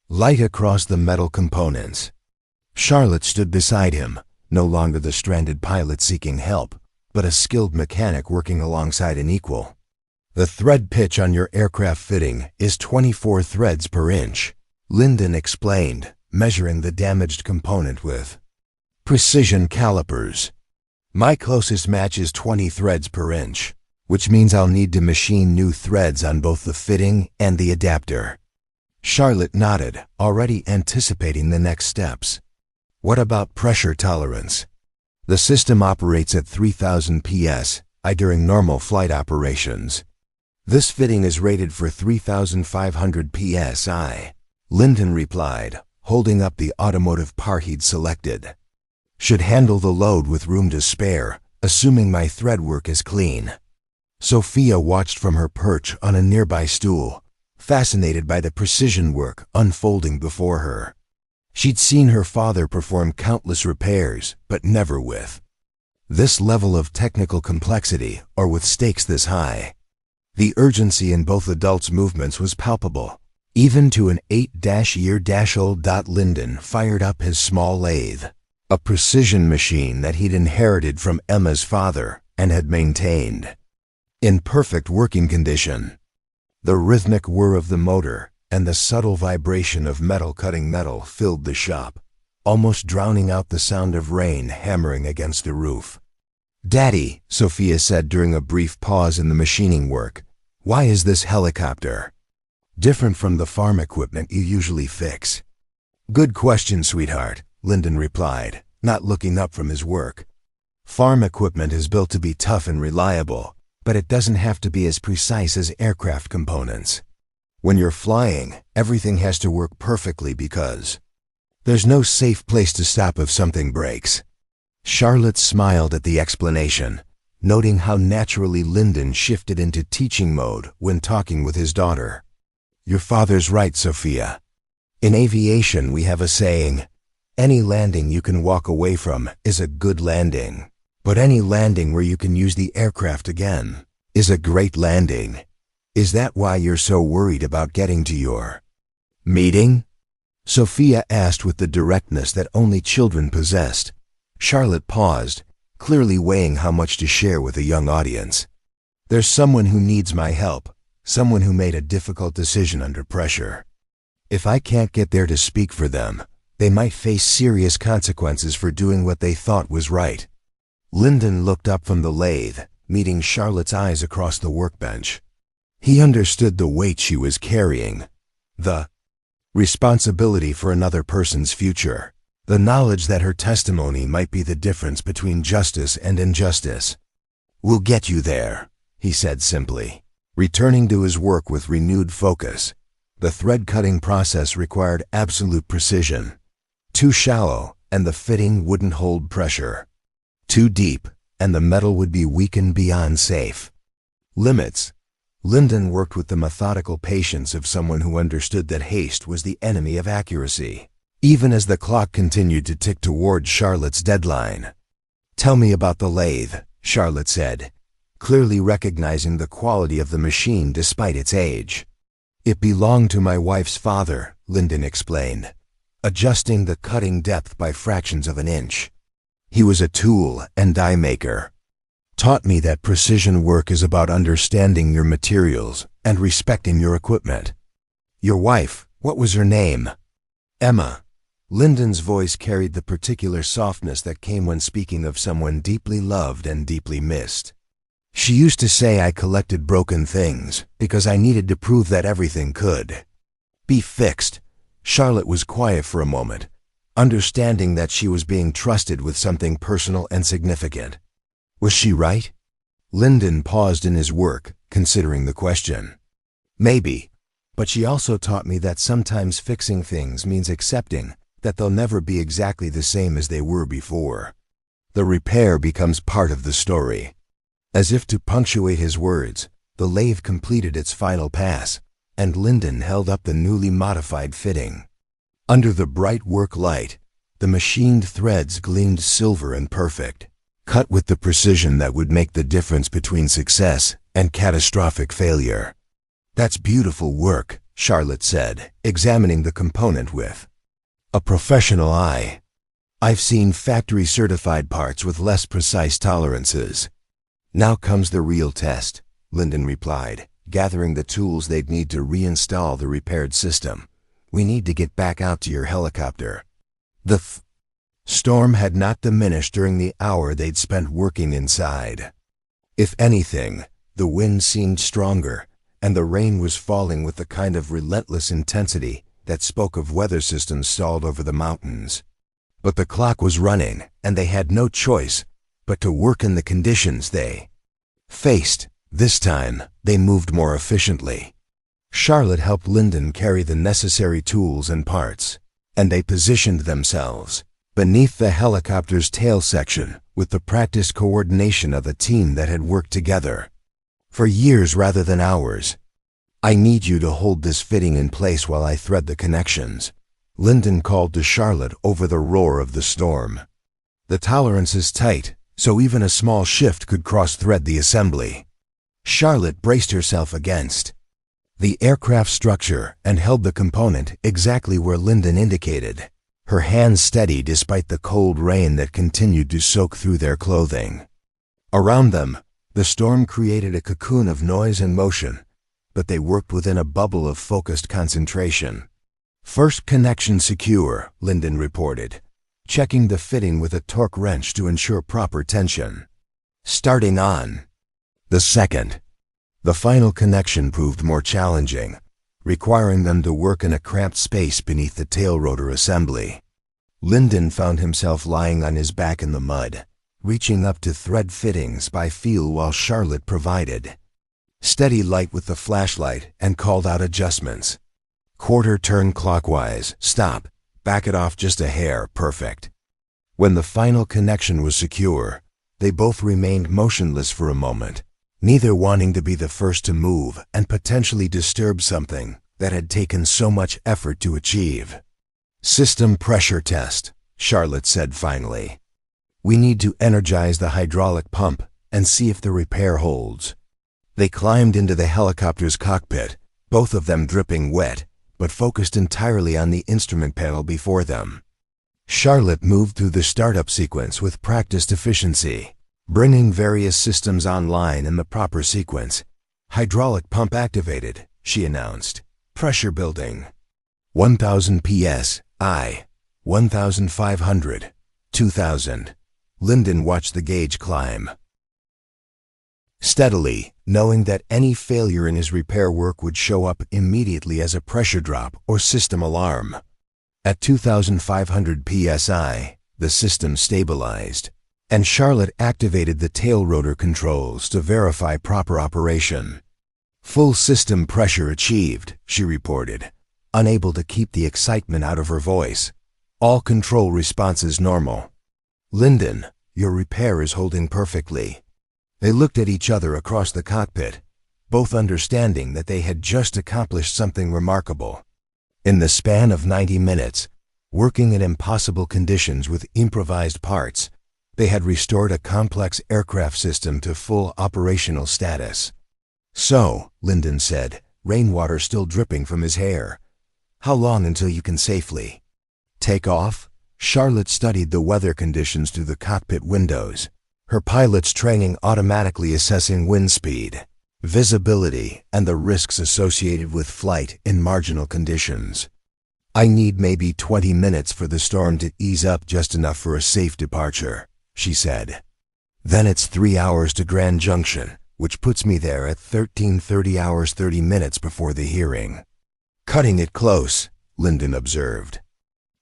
S1: light across the metal components. Charlotte stood beside him, no longer the stranded pilot seeking help, but a skilled mechanic working alongside an equal. The thread pitch on your aircraft fitting is 24 threads per inch, Lyndon explained, measuring the damaged component with precision calipers. My closest match is 20 threads per inch, which means I'll need to machine new threads on both the fitting and the adapter. Charlotte nodded, already anticipating the next steps. What about pressure tolerance? The system operates at 3,000 psi during normal flight operations. This fitting is rated for 3,500 psi, Lyndon replied, holding up the automotive part he'd selected. Should handle the load with room to spare, assuming my thread work is clean. Sophia watched from her perch on a nearby stool, fascinated by the precision work unfolding before her. She'd seen her father perform countless repairs, but never with this level of technical complexity or with stakes this high. The urgency in both adults' movements was palpable, even to an 8-year-old. Lyndon fired up his small lathe, a precision machine that he'd inherited from Emma's father and had maintained in perfect working condition. The rhythmic whir of the motor and the subtle vibration of metal cutting metal filled the shop, almost drowning out the sound of rain hammering against the roof. "Daddy," Sophia said during a brief pause in the machining work, "why is this helicopter different from the farm equipment you usually fix?" "Good question, sweetheart," Lyndon replied, not looking up from his work. "Farm equipment is built to be tough and reliable, but it doesn't have to be as precise as aircraft components. When you're flying, everything has to work perfectly because there's no safe place to stop if something breaks." Charlotte smiled at the explanation, noting how naturally Lyndon shifted into teaching mode when talking with his daughter. "Your father's right, Sophia. In aviation, we have a saying, any landing you can walk away from is a good landing, but any landing where you can use the aircraft again is a great landing. Is that why you're so worried about getting to your meeting?" Sophia asked with the directness that only children possessed. Charlotte paused, clearly weighing how much to share with a young audience. "There's someone who needs my help, someone who made a difficult decision under pressure. If I can't get there to speak for them, they might face serious consequences for doing what they thought was right." Lyndon looked up from the lathe, meeting Charlotte's eyes across the workbench. He understood the weight she was carrying, the responsibility for another person's future, the knowledge that her testimony might be the difference between justice and injustice. "We'll get you there," he said simply, returning to his work with renewed focus. The thread-cutting process required absolute precision. Too shallow, and the fitting wouldn't hold pressure. Too deep, and the metal would be weakened beyond safe limits. Lyndon worked with the methodical patience of someone who understood that haste was the enemy of accuracy, even as the clock continued to tick toward Charlotte's deadline. "Tell me about the lathe," Charlotte said, clearly recognizing the quality of the machine despite its age. "It belonged to my wife's father," Lyndon explained, adjusting the cutting depth by fractions of an inch. "He was a tool and die maker. Taught me that precision work is about understanding your materials and respecting your equipment." "Your wife, what was her name?" "Emma." Lyndon's voice carried the particular softness that came when speaking of someone deeply loved and deeply missed. "She used to say I collected broken things because I needed to prove that everything could be fixed." Charlotte was quiet for a moment, understanding that she was being trusted with something personal and significant. "Was she right?" Lyndon paused in his work, considering the question. "Maybe, but she also taught me that sometimes fixing things means accepting that they'll never be exactly the same as they were before. The repair becomes part of the story." As if to punctuate his words, the lathe completed its final pass, and Lyndon held up the newly modified fitting. Under the bright work light, the machined threads gleamed silver and perfect, cut with the precision that would make the difference between success and catastrophic failure. "That's beautiful work," Charlotte said, examining the component with a professional eye. "I've seen factory-certified parts with less precise tolerances. Now comes the real test. Lyndon replied, gathering the tools they'd need to reinstall the repaired system. "We need to get back out to your helicopter." The storm had not diminished during the hour they'd spent working inside. If anything, the wind seemed stronger, and the rain was falling with the kind of relentless intensity that spoke of weather systems stalled over the mountains. But the clock was running, and they had no choice but to work in the conditions they faced. This time, they moved more efficiently. Charlotte helped Lyndon carry the necessary tools and parts, and they positioned themselves beneath the helicopter's tail section with the practiced coordination of a team that had worked together for years rather than hours. "I need you to hold this fitting in place while I thread the connections," Lyndon called to Charlotte over the roar of the storm. "The tolerance is tight, so even a small shift could cross-thread the assembly." Charlotte braced herself against the aircraft structure and held the component exactly where Lyndon indicated, her hands steady despite the cold rain that continued to soak through their clothing. Around them, the storm created a cocoon of noise and motion, but they worked within a bubble of focused concentration. "First connection secure," Lyndon reported, checking the fitting with a torque wrench to ensure proper tension. "Starting on." The second. The final connection proved more challenging, requiring them to work in a cramped space beneath the tail rotor assembly. Lyndon found himself lying on his back in the mud, reaching up to thread fittings by feel while Charlotte provided steady light with the flashlight and called out adjustments. "Quarter turn clockwise, stop, back it off just a hair, perfect." When the final connection was secure, they both remained motionless for a moment, neither wanting to be the first to move and potentially disturb something that had taken so much effort to achieve. "System pressure test," Charlotte said finally. "We need to energize the hydraulic pump and see if the repair holds." They climbed into the helicopter's cockpit, both of them dripping wet, but focused entirely on the instrument panel before them. Charlotte moved through the startup sequence with practiced efficiency, bringing various systems online in the proper sequence. "Hydraulic pump activated," she announced. "Pressure building. 1,000 psi, 1,500, 2,000. Lyndon watched the gauge climb steadily, knowing that any failure in his repair work would show up immediately as a pressure drop or system alarm. At 2,500 psi, the system stabilized, and Charlotte activated the tail rotor controls to verify proper operation. "Full system pressure achieved," she reported, unable to keep the excitement out of her voice. "All control responses normal." "Lyndon, your repair is holding perfectly." They looked at each other across the cockpit, both understanding that they had just accomplished something remarkable. In the span of 90 minutes, working in impossible conditions with improvised parts, they had restored a complex aircraft system to full operational status. "So," Lyndon said, rainwater still dripping from his hair, "how long until you can safely take off?" Charlotte studied the weather conditions through the cockpit windows, her pilot's training automatically assessing wind speed, visibility, and the risks associated with flight in marginal conditions. "I need maybe 20 minutes for the storm to ease up just enough for a safe departure," she said. "Then it's 3 hours to Grand Junction, which puts me there at 13:30 hours 30 minutes before the hearing." "Cutting it close," Lyndon observed.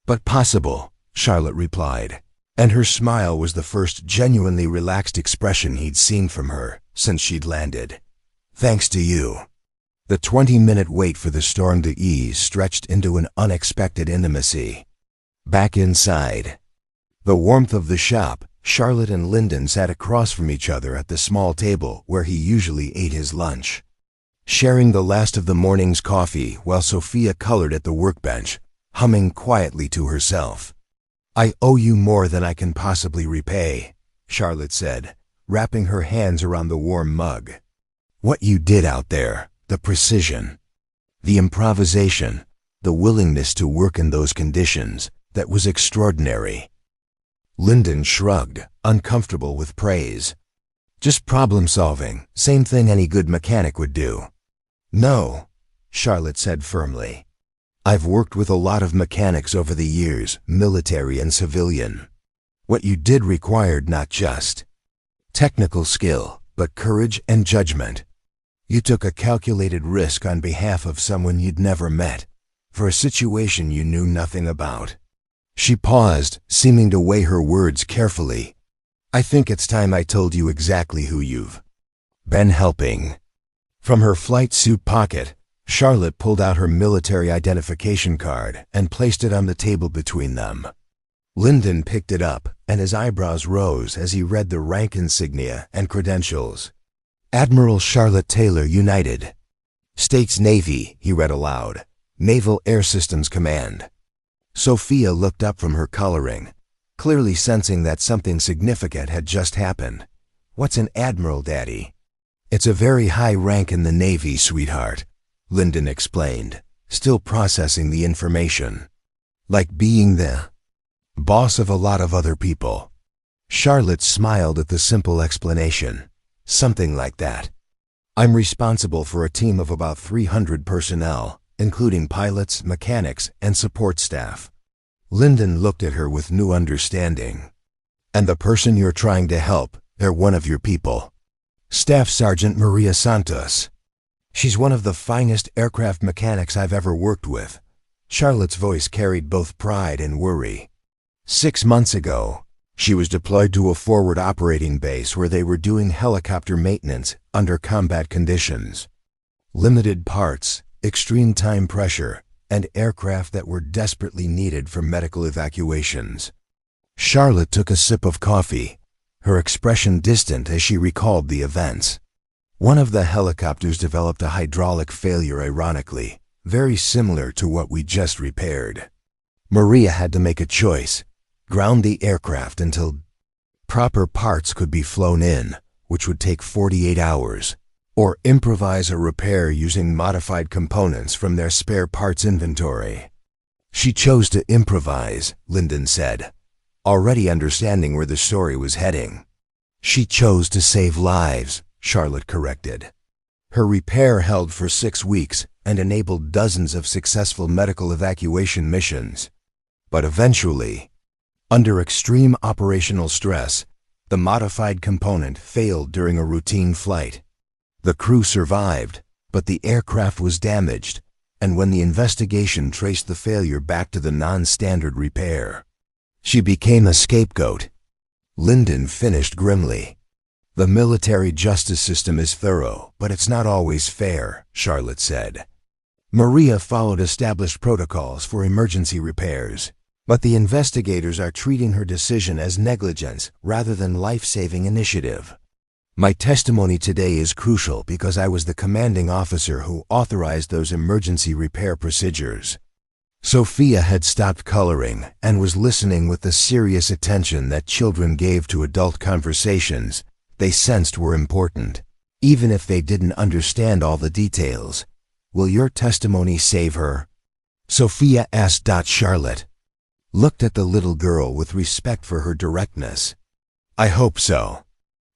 S1: "But possible," Charlotte replied, and her smile was the first genuinely relaxed expression he'd seen from her since she'd landed. "Thanks to you." The 20-minute wait for the storm to ease stretched into an unexpected intimacy. Back inside the warmth of the shop, Charlotte and Lyndon sat across from each other at the small table where he usually ate his lunch, sharing the last of the morning's coffee while Sophia colored at the workbench, humming quietly to herself. "I owe you more than I can possibly repay," Charlotte said, wrapping her hands around the warm mug. "What you did out there, the precision, the improvisation, the willingness to work in those conditions, that was extraordinary." Lyndon shrugged, uncomfortable with praise. Just problem solving, same thing any good mechanic would do. No, Charlotte said firmly. I've worked with a lot of mechanics over the years, military and civilian. What you did required not just technical skill, but courage and judgment. You took a calculated risk on behalf of someone you'd never met, for a situation you knew nothing about. She paused, seeming to weigh her words carefully. I think it's time I told you exactly who you've been helping. From her flight suit pocket, Charlotte pulled out her military identification card and placed it on the table between them. Lyndon picked it up, and his eyebrows rose as he read the rank insignia and credentials. Admiral Charlotte Taylor, United States Navy, he read aloud. Naval Air Systems Command. Sophia looked up from her coloring, clearly sensing that something significant had just happened. What's an admiral, Daddy? It's a very high rank in the Navy, sweetheart, Lyndon explained, still processing the information. Like being the boss of a lot of other people. Charlotte smiled at the simple explanation. Something like that. I'm responsible for a team of about 300 personnel, including pilots, mechanics, and support staff. Lyndon looked at her with new understanding. And the person you're trying to help, they're one of your people. Staff Sergeant Maria Santos. She's one of the finest aircraft mechanics I've ever worked with. Charlotte's voice carried both pride and worry. 6 months ago, she was deployed to a forward operating base where they were doing helicopter maintenance under combat conditions. Limited parts, extreme time pressure, and aircraft that were desperately needed for medical evacuations. Charlotte took a sip of coffee, her expression distant as she recalled the events. One of the helicopters developed a hydraulic failure, ironically, very similar to what we just repaired. Maria had to make a choice: ground the aircraft until proper parts could be flown in, which would take 48 hours, or improvise a repair using modified components from their spare parts inventory. She chose to improvise, Lyndon said, already understanding where the story was heading. She chose to save lives, Charlotte corrected. Her repair held for 6 weeks and enabled dozens of successful medical evacuation missions. But eventually, under extreme operational stress, the modified component failed during a routine flight. The crew survived, but the aircraft was damaged, and when the investigation traced the failure back to the non-standard repair, she became a scapegoat. Lyndon finished grimly. The military justice system is thorough, but it's not always fair, Charlotte said. Maria followed established protocols for emergency repairs, but the investigators are treating her decision as negligence rather than life-saving initiative. My testimony today is crucial because I was the commanding officer who authorized those emergency repair procedures. Sophia had stopped coloring and was listening with the serious attention that children gave to adult conversations they sensed were important, even if they didn't understand all the details. Will your testimony save her? Sophia asked. Charlotte looked at the little girl with respect for her directness. I hope so.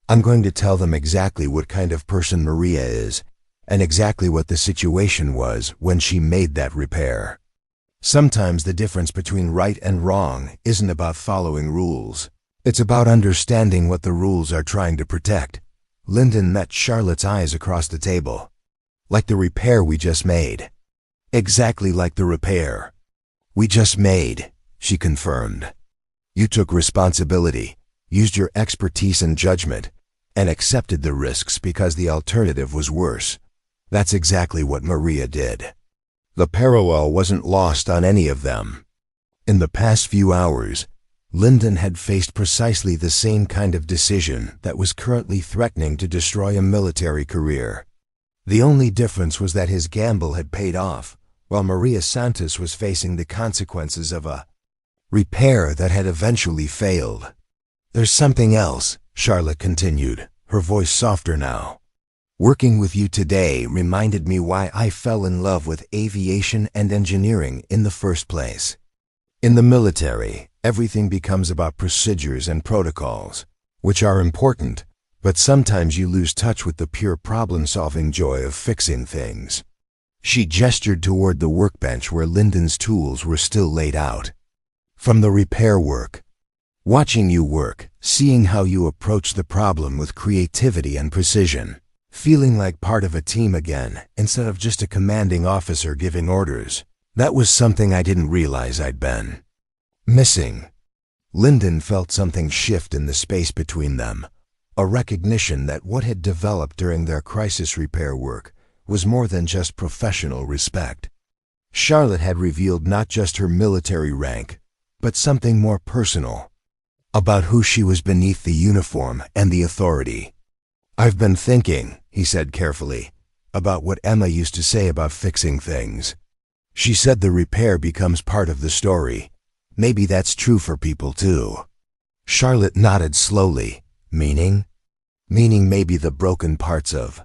S1: I'm going to tell them exactly what kind of person Maria is, and exactly what the situation was when she made that repair. Sometimes the difference between right and wrong isn't about following rules. It's about understanding what the rules are trying to protect. Lyndon met Charlotte's eyes across the table. Like the repair we just made. Exactly like the repair we just made, she confirmed. You took responsibility, used your expertise and judgment, and accepted the risks because the alternative was worse. That's exactly what Maria did. The parallel wasn't lost on any of them. In the past few hours, Lyndon had faced precisely the same kind of decision that was currently threatening to destroy a military career. The only difference was that his gamble had paid off, while Maria Santos was facing the consequences of a repair that had eventually failed. There's something else, Charlotte continued, her voice softer now. Working with you today reminded me why I fell in love with aviation and engineering in the first place. In the military, everything becomes about procedures and protocols, which are important, But sometimes you lose touch with the pure problem-solving joy of fixing things. She gestured toward the workbench where Lyndon's tools were still laid out. From the repair work. Watching you work, seeing how you approach the problem with creativity and precision. Feeling like part of a team again, instead of just a commanding officer giving orders. That was something I didn't realize I'd been missing. Lyndon felt something shift in the space between them, a recognition that what had developed during their crisis repair work was more than just professional respect. Charlotte had revealed not just her military rank, but something more personal, about who she was beneath the uniform and the authority. "I've been thinking," he said carefully, "about what Emma used to say about fixing things. She said the repair becomes part of the story. Maybe that's true for people too." Charlotte nodded slowly. Meaning? Meaning maybe the broken parts of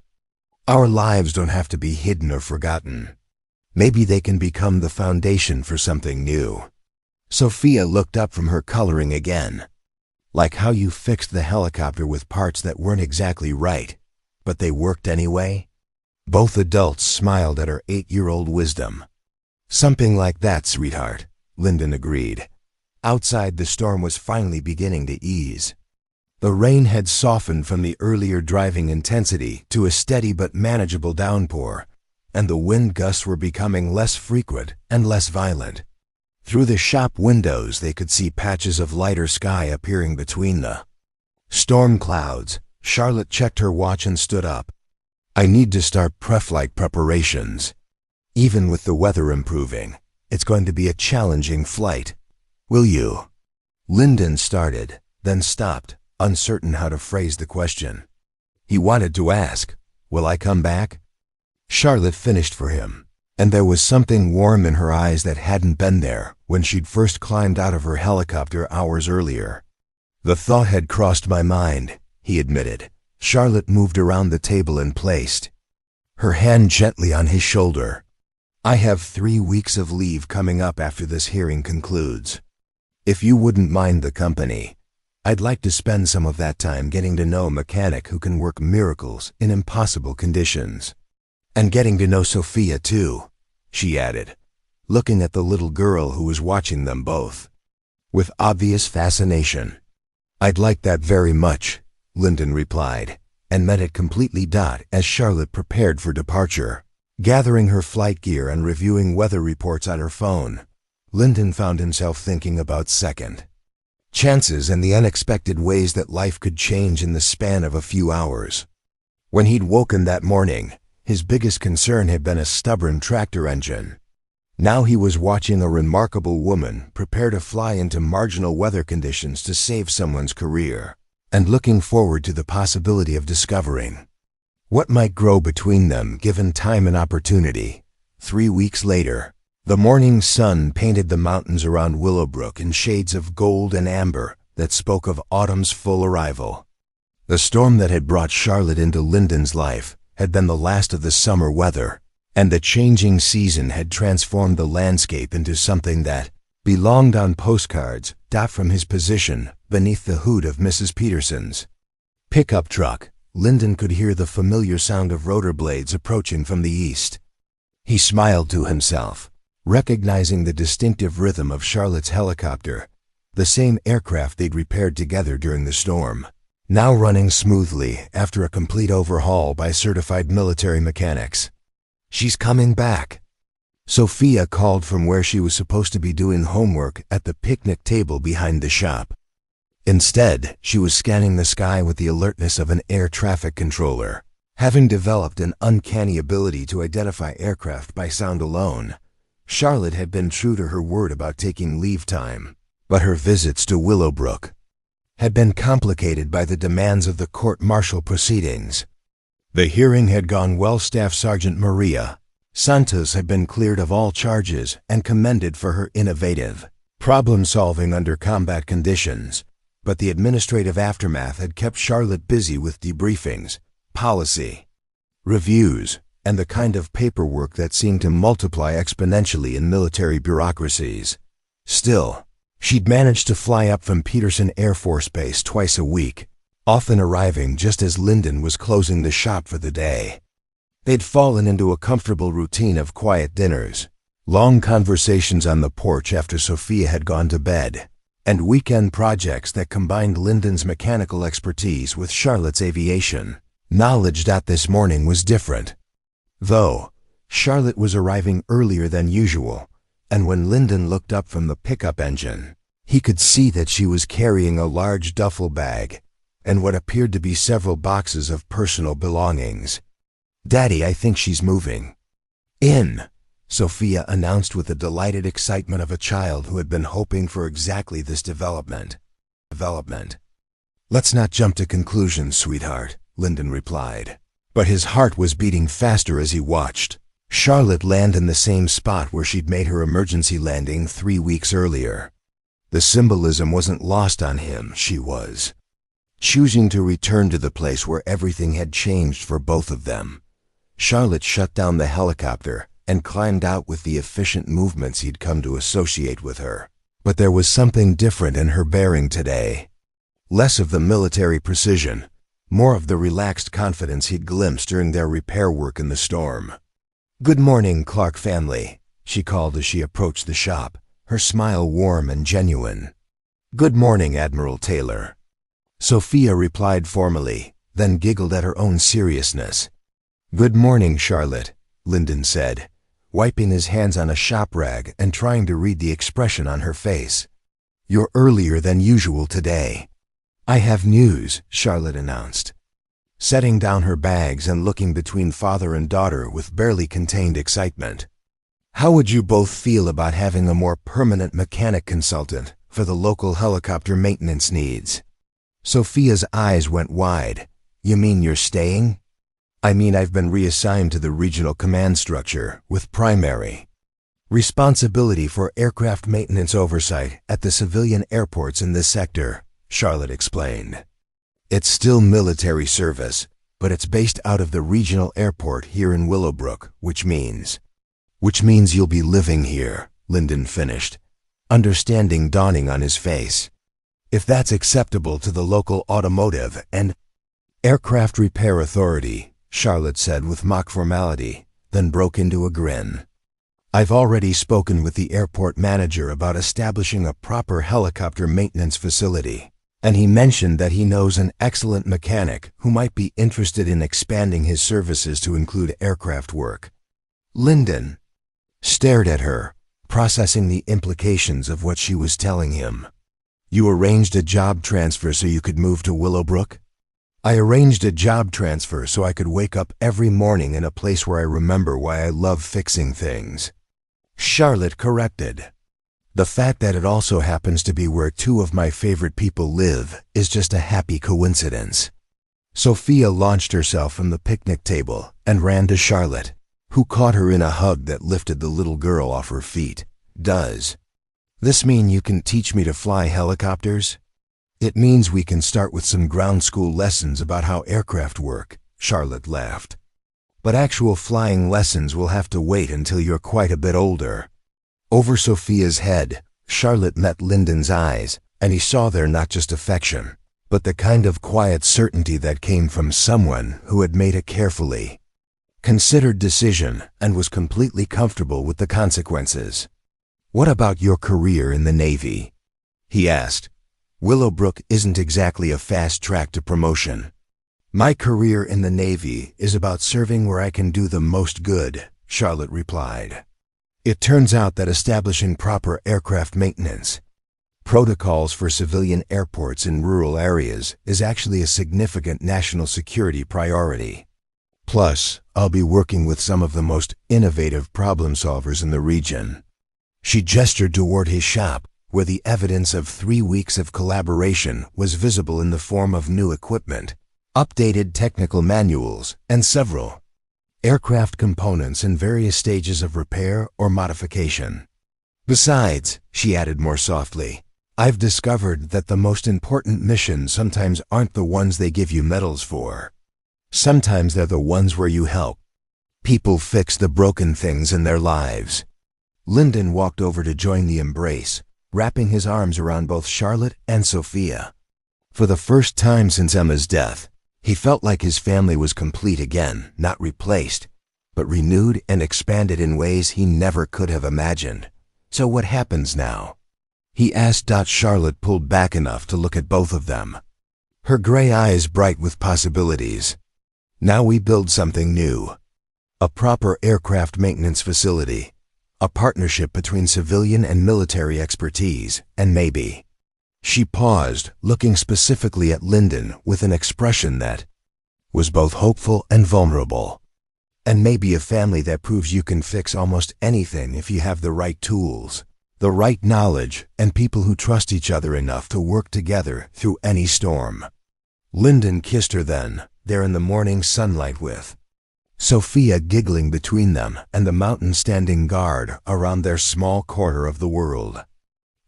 S1: our lives don't have to be hidden or forgotten. Maybe they can become the foundation for something new. Sophia looked up from her coloring again. "Like how you fixed the helicopter with parts that weren't exactly right, but they worked anyway?" Both adults smiled at her 8-year-old wisdom. "Something like that, sweetheart," Lyndon agreed. Outside, the storm was finally beginning to ease. The rain had softened from the earlier driving intensity to a steady but manageable downpour, and the wind gusts were becoming less frequent and less violent. Through the shop windows they could see patches of lighter sky appearing between the storm clouds. Charlotte checked her watch and stood up. "I need to start prep-like preparations. Even with the weather improving, it's going to be a challenging flight. Will you?" Lyndon started, then stopped, uncertain how to phrase the question. He wanted to ask, "Will I come back?" Charlotte finished for him, and there was something warm in her eyes that hadn't been there when she'd first climbed out of her helicopter hours earlier. "The thought had crossed my mind," he admitted. Charlotte moved around the table and placed her hand gently on his shoulder. "I have 3 weeks of leave coming up after this hearing concludes. If you wouldn't mind the company, I'd like to spend some of that time getting to know a mechanic who can work miracles in impossible conditions. And getting to know Sophia too," she added, looking at the little girl who was watching them both with obvious fascination. "I'd like that very much," Lyndon replied, and met it completely. As Charlotte prepared for departure, gathering her flight gear and reviewing weather reports on her phone, Lyndon found himself thinking about second chances and the unexpected ways that life could change in the span of a few hours. When he'd woken that morning, his biggest concern had been a stubborn tractor engine. Now he was watching a remarkable woman prepare to fly into marginal weather conditions to save someone's career, and looking forward to the possibility of discovering what might grow between them given time and opportunity. 3 weeks later, the morning sun painted the mountains around Willowbrook in shades of gold and amber that spoke of autumn's full arrival. The storm that had brought Charlotte into Lyndon's life had been the last of the summer weather, and the changing season had transformed the landscape into something that belonged on postcards. From his position beneath the hood of Mrs. Peterson's pickup truck, Lyndon could hear the familiar sound of rotor blades approaching from the east. He smiled to himself, recognizing the distinctive rhythm of Charlotte's helicopter, the same aircraft they'd repaired together during the storm, now running smoothly after a complete overhaul by certified military mechanics. "She's coming back," Sophia called from where she was supposed to be doing homework at the picnic table behind the shop. Instead, she was scanning the sky with the alertness of an air traffic controller. Having developed an uncanny ability to identify aircraft by sound alone, Charlotte had been true to her word about taking leave time, but her visits to Willowbrook had been complicated by the demands of the court-martial proceedings. The hearing had gone well. Staff Sergeant Maria Santos had been cleared of all charges and commended for her innovative problem-solving under combat conditions, but the administrative aftermath had kept Charlotte busy with debriefings, policy reviews, and the kind of paperwork that seemed to multiply exponentially in military bureaucracies. Still, she'd managed to fly up from Peterson Air Force Base twice a week, often arriving just as Lyndon was closing the shop for the day. They'd fallen into a comfortable routine of quiet dinners, long conversations on the porch after Sophia had gone to bed, and weekend projects that combined Lyndon's mechanical expertise with Charlotte's aviation knowledge. That this morning was different. Though, Charlotte was arriving earlier than usual, and when Lyndon looked up from the pickup engine, he could see that she was carrying a large duffel bag and what appeared to be several boxes of personal belongings. "Daddy, I think she's moving in," Sophia announced with the delighted excitement of a child who had been hoping for exactly this development. "Let's not jump to conclusions, sweetheart," Lyndon replied. But his heart was beating faster as he watched Charlotte land in the same spot where she'd made her emergency landing 3 weeks earlier. The symbolism wasn't lost on him. She was choosing to return to the place where everything had changed for both of them. Charlotte shut down the helicopter and climbed out with the efficient movements he'd come to associate with her. But there was something different in her bearing today. Less of the military precision, more of the relaxed confidence he'd glimpsed during their repair work in the storm. "Good morning, Clark family," she called as she approached the shop, her smile warm and genuine. "Good morning, Admiral Taylor." Sophia replied formally, then giggled at her own seriousness. "Good morning, Charlotte," Lyndon said, wiping his hands on a shop rag and trying to read the expression on her face. "You're earlier than usual today." "I have news," Charlotte announced, setting down her bags and looking between father and daughter with barely contained excitement. "How would you both feel about having a more permanent mechanic consultant for the local helicopter maintenance needs?" Sophia's eyes went wide. "You mean you're staying?" "I mean I've been reassigned to the regional command structure with primary responsibility for aircraft maintenance oversight at the civilian airports in this sector," Charlotte explained. "It's still military service, but it's based out of the regional airport here in Willowbrook, which means you'll be living here," Lyndon finished, understanding dawning on his face. "If that's acceptable to the local automotive and aircraft repair authority," Charlotte said with mock formality, then broke into a grin. "I've already spoken with the airport manager about establishing a proper helicopter maintenance facility, and he mentioned that he knows an excellent mechanic who might be interested in expanding his services to include aircraft work." Lyndon stared at her, processing the implications of what she was telling him. "You arranged a job transfer so you could move to Willowbrook?" "I arranged a job transfer so I could wake up every morning in a place where I remember why I love fixing things," Charlotte corrected. "The fact that it also happens to be where 2 of my favorite people live is just a happy coincidence." Sophia launched herself from the picnic table and ran to Charlotte, who caught her in a hug that lifted the little girl off her feet. "Does this mean you can teach me to fly helicopters?" "It means we can start with some ground school lessons about how aircraft work," Charlotte laughed. "But actual flying lessons will have to wait until you're quite a bit older." Over Sophia's head, Charlotte met Lyndon's eyes, and he saw there not just affection, but the kind of quiet certainty that came from someone who had made a carefully considered decision and was completely comfortable with the consequences. "What about your career in the Navy?" he asked. "Willowbrook isn't exactly a fast track to promotion." "My career in the Navy is about serving where I can do the most good," Charlotte replied. "It turns out that establishing proper aircraft maintenance protocols for civilian airports in rural areas is actually a significant national security priority. Plus, I'll be working with some of the most innovative problem solvers in the region." She gestured toward his shop, where the evidence of 3 weeks of collaboration was visible in the form of new equipment, updated technical manuals, and several aircraft components in various stages of repair or modification. "Besides," she added more softly, "I've discovered that the most important missions sometimes aren't the ones they give you medals for. Sometimes they're the ones where you help people fix the broken things in their lives." Lyndon walked over to join the embrace, wrapping his arms around both Charlotte and Sophia. For the first time since Emma's death, he felt like his family was complete again, not replaced, but renewed and expanded in ways he never could have imagined. So what happens now? He asked. Charlotte pulled back enough to look at both of them, her gray eyes bright with possibilities. Now we build something new. A proper aircraft maintenance facility. A partnership between civilian and military expertise, and maybe. She paused, looking specifically at Lyndon with an expression that was both hopeful and vulnerable. And maybe a family that proves you can fix almost anything if you have the right tools, the right knowledge, and people who trust each other enough to work together through any storm. Lyndon kissed her then, there in the morning sunlight with Sophia giggling between them and the mountain standing guard around their small corner of the world.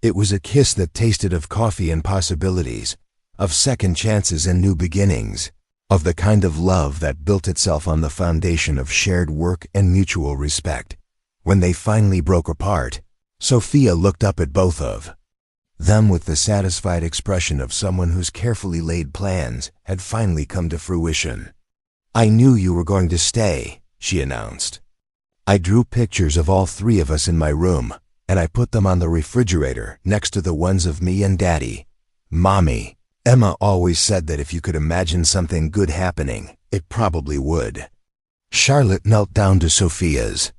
S1: It was a kiss that tasted of coffee and possibilities, of second chances and new beginnings, of the kind of love that built itself on the foundation of shared work and mutual respect. When they finally broke apart, Sophia looked up at both of them with the satisfied expression of someone whose carefully laid plans had finally come to fruition. "I knew you were going to stay," she announced. "I drew pictures of all three of us in my room, and I put them on the refrigerator next to the ones of me and Daddy. Mommy, Emma always said that if you could imagine something good happening, it probably would." Charlotte knelt down to Sophia's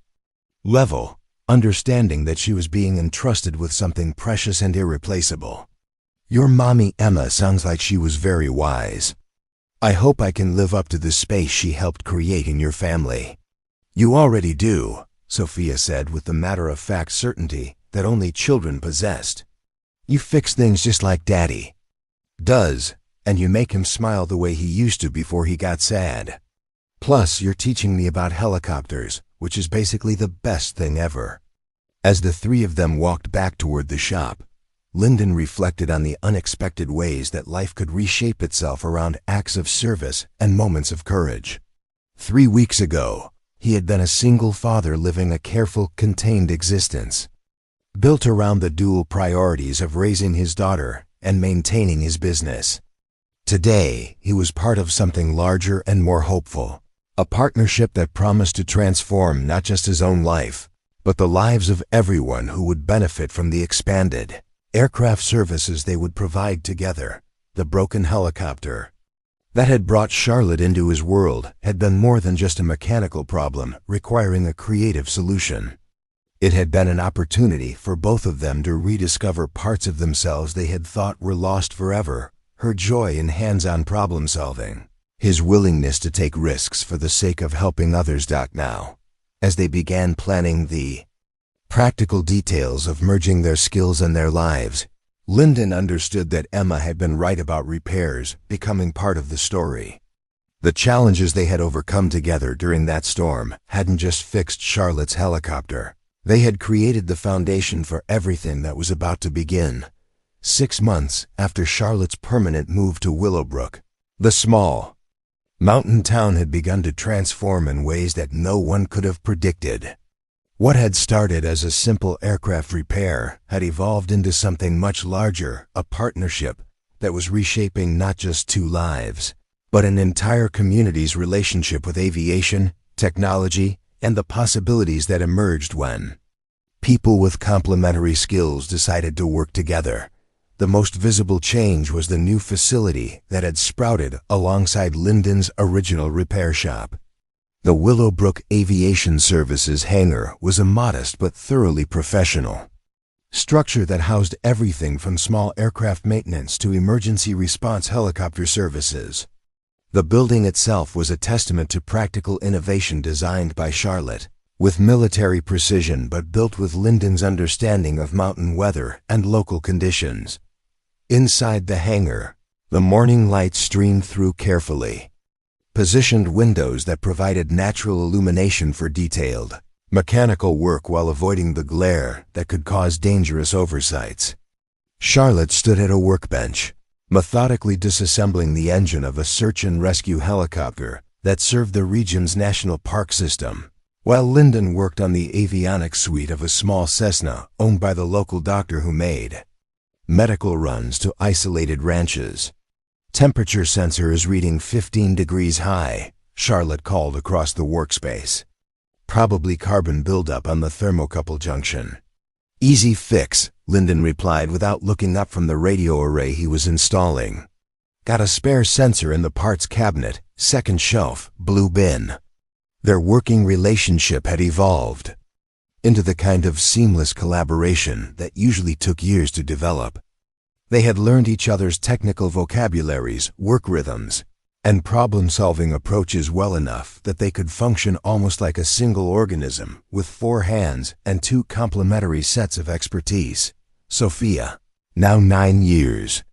S1: level, understanding that she was being entrusted with something precious and irreplaceable. "Your mommy Emma sounds like she was very wise. I hope I can live up to the space she helped create in your family." "You already do," Sophia said with the matter-of-fact certainty that only children possessed. "You fix things just like Daddy does, and you make him smile the way he used to before he got sad. Plus, you're teaching me about helicopters, which is basically the best thing ever." As the three of them walked back toward the shop, Lyndon reflected on the unexpected ways that life could reshape itself around acts of service and moments of courage. 3 weeks ago, he had been a single father living a careful, contained existence, built around the dual priorities of raising his daughter and maintaining his business. Today, he was part of something larger and more hopeful, a partnership that promised to transform not just his own life, but the lives of everyone who would benefit from the expanded aircraft services they would provide together. The broken helicopter that had brought Charlotte into his world had been more than just a mechanical problem requiring a creative solution. It had been an opportunity for both of them to rediscover parts of themselves they had thought were lost forever, her joy in hands-on problem solving, his willingness to take risks for the sake of helping others. Now, as they began planning the practical details of merging their skills and their lives, Lyndon understood that Emma had been right about repairs becoming part of the story. The challenges they had overcome together during that storm hadn't just fixed Charlotte's helicopter. They had created the foundation for everything that was about to begin. 6 months after Charlotte's permanent move to Willowbrook, the small mountain town had begun to transform in ways that no one could have predicted. What had started as a simple aircraft repair had evolved into something much larger, a partnership that was reshaping not just 2 lives, but an entire community's relationship with aviation, technology, and the possibilities that emerged when people with complementary skills decided to work together. The most visible change was the new facility that had sprouted alongside Lyndon's original repair shop. The Willowbrook Aviation Services hangar was a modest but thoroughly professional structure that housed everything from small aircraft maintenance to emergency response helicopter services. The building itself was a testament to practical innovation designed by Charlotte, with military precision but built with Lyndon's understanding of mountain weather and local conditions. Inside the hangar, the morning light streamed through carefully positioned windows that provided natural illumination for detailed mechanical work while avoiding the glare that could cause dangerous oversights. Charlotte stood at a workbench, methodically disassembling the engine of a search and rescue helicopter that served the region's national park system, while Lyndon worked on the avionics suite of a small Cessna owned by the local doctor who made medical runs to isolated ranches. Temperature sensor is reading 15 degrees high, Charlotte called across the workspace. Probably carbon buildup on the thermocouple junction. Easy fix, Lyndon replied without looking up from the radio array he was installing. Got a spare sensor in the parts cabinet, second shelf, blue bin. Their working relationship had evolved into the kind of seamless collaboration that usually took years to develop. They had learned each other's technical vocabularies, work rhythms, and problem-solving approaches well enough that they could function almost like a single organism with 4 hands and 2 complementary sets of expertise. Sophia, now 9 years,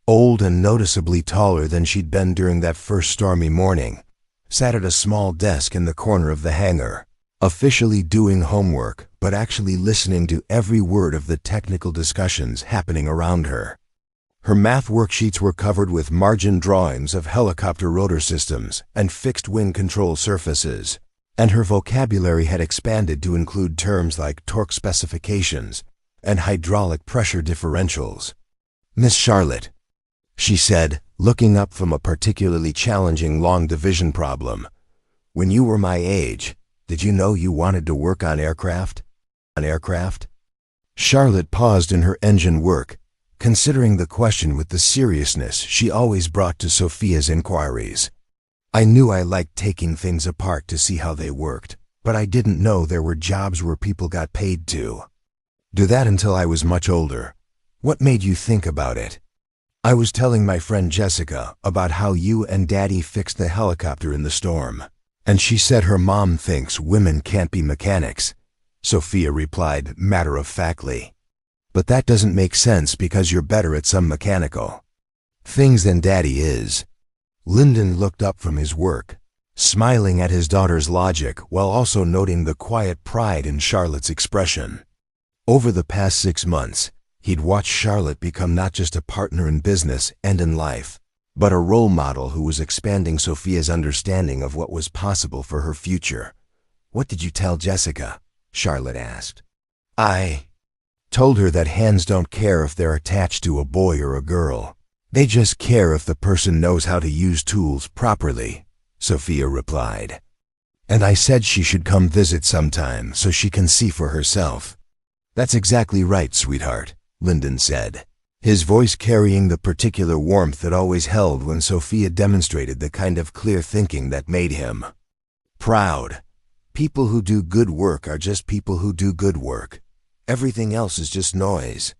S1: old and noticeably taller than she'd been during that first stormy morning, sat at a small desk in the corner of the hangar, officially doing homework but actually listening to every word of the technical discussions happening around her. Her math worksheets were covered with margin drawings of helicopter rotor systems and fixed-wing control surfaces, and her vocabulary had expanded to include terms like torque specifications and hydraulic pressure differentials. "Miss Charlotte," she said, looking up from a particularly challenging long division problem, "when you were my age, did you know you wanted to work on aircraft?" Charlotte paused in her engine work, considering the question with the seriousness she always brought to Sophia's inquiries. "I knew I liked taking things apart to see how they worked, but I didn't know there were jobs where people got paid to do that until I was much older. What made you think about it?" "I was telling my friend Jessica about how you and Daddy fixed the helicopter in the storm, and she said her mom thinks women can't be mechanics," Sophia replied matter-of-factly. "But that doesn't make sense because you're better at some mechanical things than Daddy is." Lyndon looked up from his work, smiling at his daughter's logic while also noting the quiet pride in Charlotte's expression. Over the past 6 months, he'd watched Charlotte become not just a partner in business and in life, but a role model who was expanding Sophia's understanding of what was possible for her future. "What did you tell Jessica?" Charlotte asked. "I told her that hands don't care if they're attached to a boy or a girl. They just care if the person knows how to use tools properly," Sophia replied. "And I said she should come visit sometime so she can see for herself." "That's exactly right, sweetheart," Lyndon said, his voice carrying the particular warmth it always held when Sophia demonstrated the kind of clear thinking that made him proud. "People who do good work are just people who do good work. Everything else is just noise."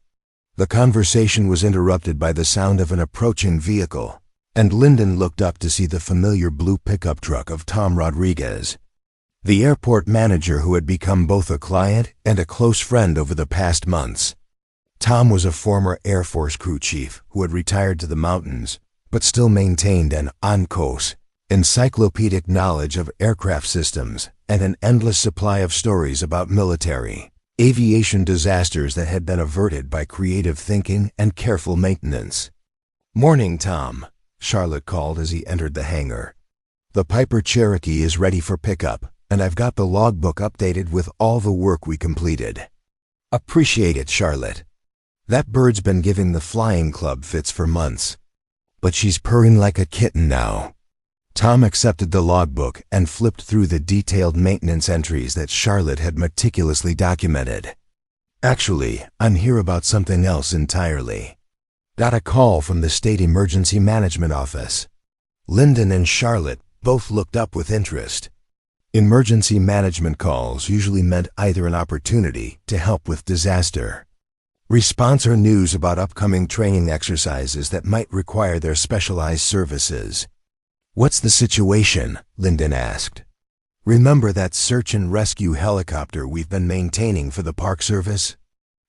S1: The conversation was interrupted by the sound of an approaching vehicle, and Lyndon looked up to see the familiar blue pickup truck of Tom Rodriguez, the airport manager who had become both a client and a close friend over the past months. Tom was a former Air Force crew chief who had retired to the mountains, but still maintained an on-course, encyclopedic knowledge of aircraft systems and an endless supply of stories about military aviation disasters that had been averted by creative thinking and careful maintenance. "Morning, Tom," Charlotte called as he entered the hangar. "The Piper Cherokee is ready for pickup, and I've got the logbook updated with all the work we completed." "Appreciate it, Charlotte. That bird's been giving the flying club fits for months, but she's purring like a kitten now." Tom accepted the logbook and flipped through the detailed maintenance entries that Charlotte had meticulously documented. "Actually, I'm here about something else entirely. Got a call from the State Emergency Management Office." Lyndon and Charlotte both looked up with interest. Emergency management calls usually meant either an opportunity to help with disaster response or news about upcoming training exercises that might require their specialized services. "What's the situation?" Lyndon asked. "Remember that search and rescue helicopter we've been maintaining for the Park Service?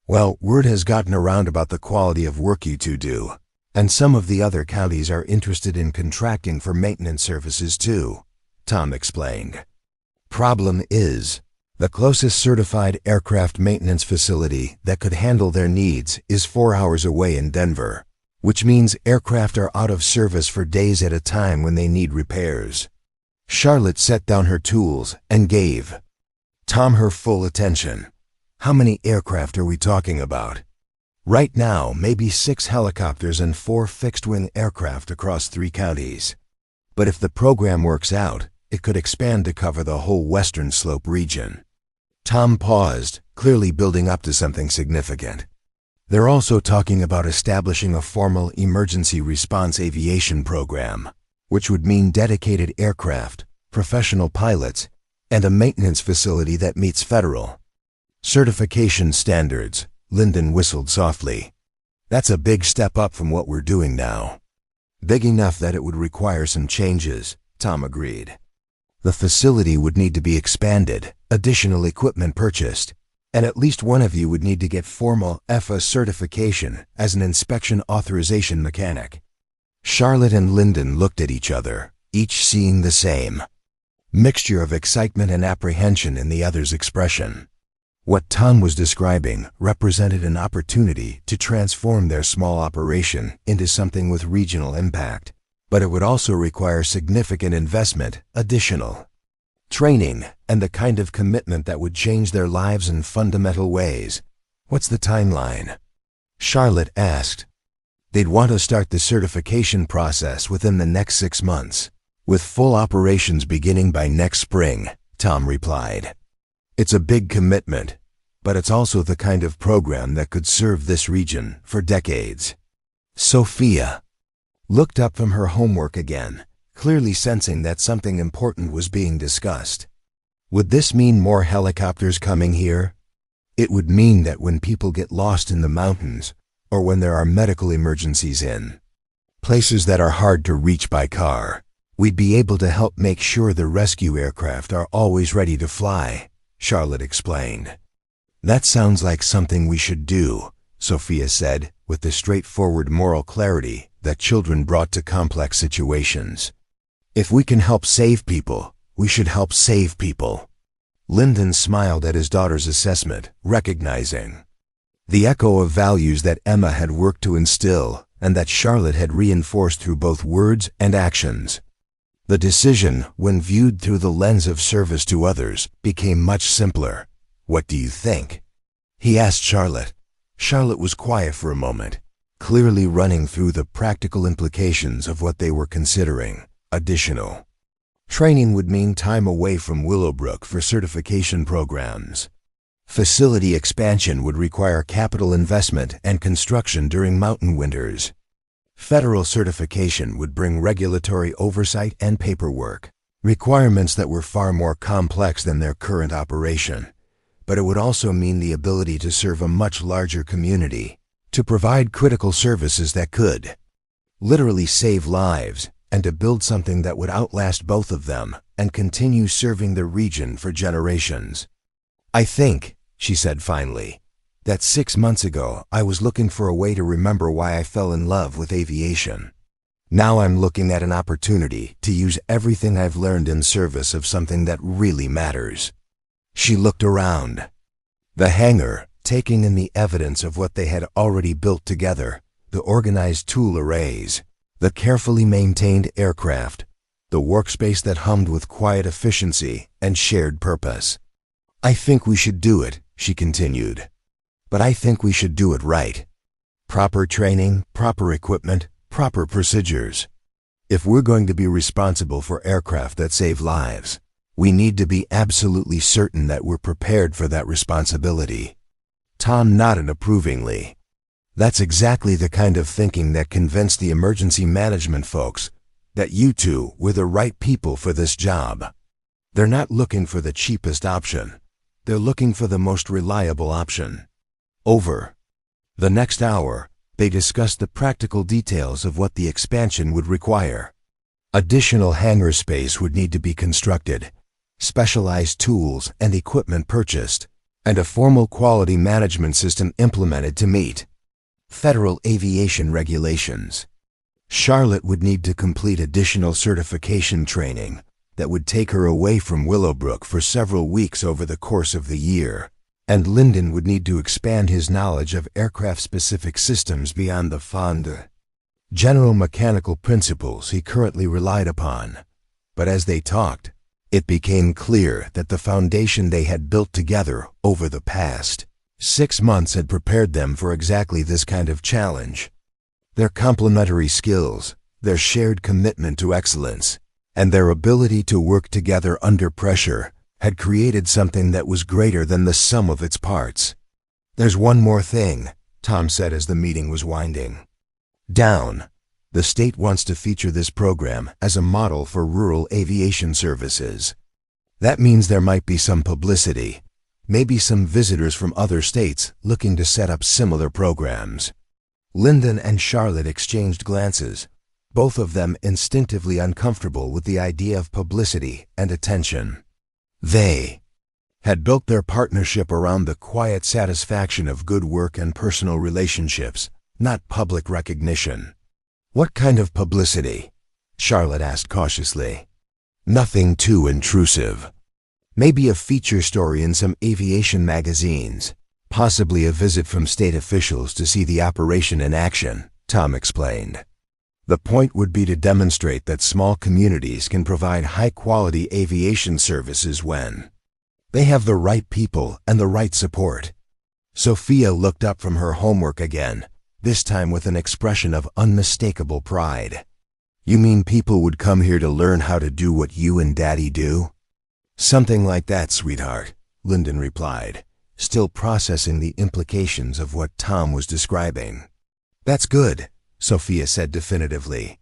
S1: Well, word has gotten around about the quality of work you two do, and some of the other counties are interested in contracting for maintenance services too," Tom explained. "Problem is, the closest certified aircraft maintenance facility that could handle their needs is 4 hours away in Denver, which means aircraft are out of service for days at a time when they need repairs." Charlotte set down her tools and gave Tom her full attention. "How many aircraft are we talking about?" Right now, maybe 6 helicopters and 4 fixed-wing aircraft across 3 counties. But if the program works out, it could expand to cover the whole Western Slope region. Tom paused, clearly building up to something significant. They're also talking about establishing a formal emergency response aviation program, which would mean dedicated aircraft, professional pilots, and a maintenance facility that meets federal certification standards. Lyndon whistled softly. That's a big step up from what we're doing now. Big enough that it would require some changes, Tom agreed. The facility would need to be expanded, additional equipment purchased, and at least one of you would need to get formal FA certification as an inspection authorization mechanic. Charlotte and Lyndon looked at each other, each seeing the same mixture of excitement and apprehension in the other's expression. What Tom was describing represented an opportunity to transform their small operation into something with regional impact, but it would also require significant investment, additional training, and the kind of commitment that would change their lives in fundamental ways. What's the timeline? Charlotte asked. They'd want to start the certification process within the next 6 months, with full operations beginning by next spring, Tom replied. It's a big commitment, but it's also the kind of program that could serve this region for decades. Sophia looked up from her homework again, clearly sensing that something important was being discussed. Would this mean more helicopters coming here? It would mean that when people get lost in the mountains, or when there are medical emergencies in places that are hard to reach by car, we'd be able to help make sure the rescue aircraft are always ready to fly, Charlotte explained. That sounds like something we should do, Sophia said, with the straightforward moral clarity that children brought to complex situations. If we can help save people, we should help save people. Lyndon smiled at his daughter's assessment, recognizing the echo of values that Emma had worked to instill and that Charlotte had reinforced through both words and actions. The decision, when viewed through the lens of service to others, became much simpler. What do you think? He asked Charlotte. Charlotte was quiet for a moment, clearly running through the practical implications of what they were considering. Additional training would mean time away from Willowbrook for certification programs. Facility expansion would require capital investment and construction during mountain winters. Federal certification would bring regulatory oversight and paperwork, requirements that were far more complex than their current operation. But it would also mean the ability to serve a much larger community, to provide critical services that could literally save lives, and to build something that would outlast both of them and continue serving the region for generations. I think, she said finally, that 6 months ago I was looking for a way to remember why I fell in love with aviation. Now I'm looking at an opportunity to use everything I've learned in service of something that really matters. She looked around the hangar, taking in the evidence of what they had already built together, the organized tool arrays, the carefully maintained aircraft, the workspace that hummed with quiet efficiency and shared purpose. I think we should do it, she continued. But I think we should do it right. Proper training, proper equipment, proper procedures. If we're going to be responsible for aircraft that save lives, we need to be absolutely certain that we're prepared for that responsibility. Tom nodded approvingly. That's exactly the kind of thinking that convinced the emergency management folks that you two were the right people for this job. They're not looking for the cheapest option. They're looking for the most reliable option. Over the next hour, they discussed the practical details of what the expansion would require. Additional hangar space would need to be constructed, specialized tools and equipment purchased, and a formal quality management system implemented to meet federal aviation regulations. Charlotte would need to complete additional certification training that would take her away from Willowbrook for several weeks over the course of the year, and Lyndon would need to expand his knowledge of aircraft-specific systems beyond the fond general mechanical principles he currently relied upon. But as they talked, it became clear that the foundation they had built together over the past 6 months had prepared them for exactly this kind of challenge. Their complementary skills, their shared commitment to excellence, and their ability to work together under pressure had created something that was greater than the sum of its parts. "There's one more thing," Tom said as the meeting was winding down. "The state wants to feature this program as a model for rural aviation services. That means there might be some publicity, maybe some visitors from other states looking to set up similar programs." Lyndon and Charlotte exchanged glances, both of them instinctively uncomfortable with the idea of publicity and attention. They had built their partnership around the quiet satisfaction of good work and personal relationships, not public recognition. "What kind of publicity?" Charlotte asked cautiously. "Nothing too intrusive. Maybe a feature story in some aviation magazines, possibly a visit from state officials to see the operation in action," Tom explained. "The point would be to demonstrate that small communities can provide high-quality aviation services when they have the right people and the right support." Sophia looked up from her homework again, this time with an expression of unmistakable pride. "You mean people would come here to learn how to do what you and Daddy do?" "Something like that, sweetheart," Lyndon replied, still processing the implications of what Tom was describing. "That's good," Sophia said definitively.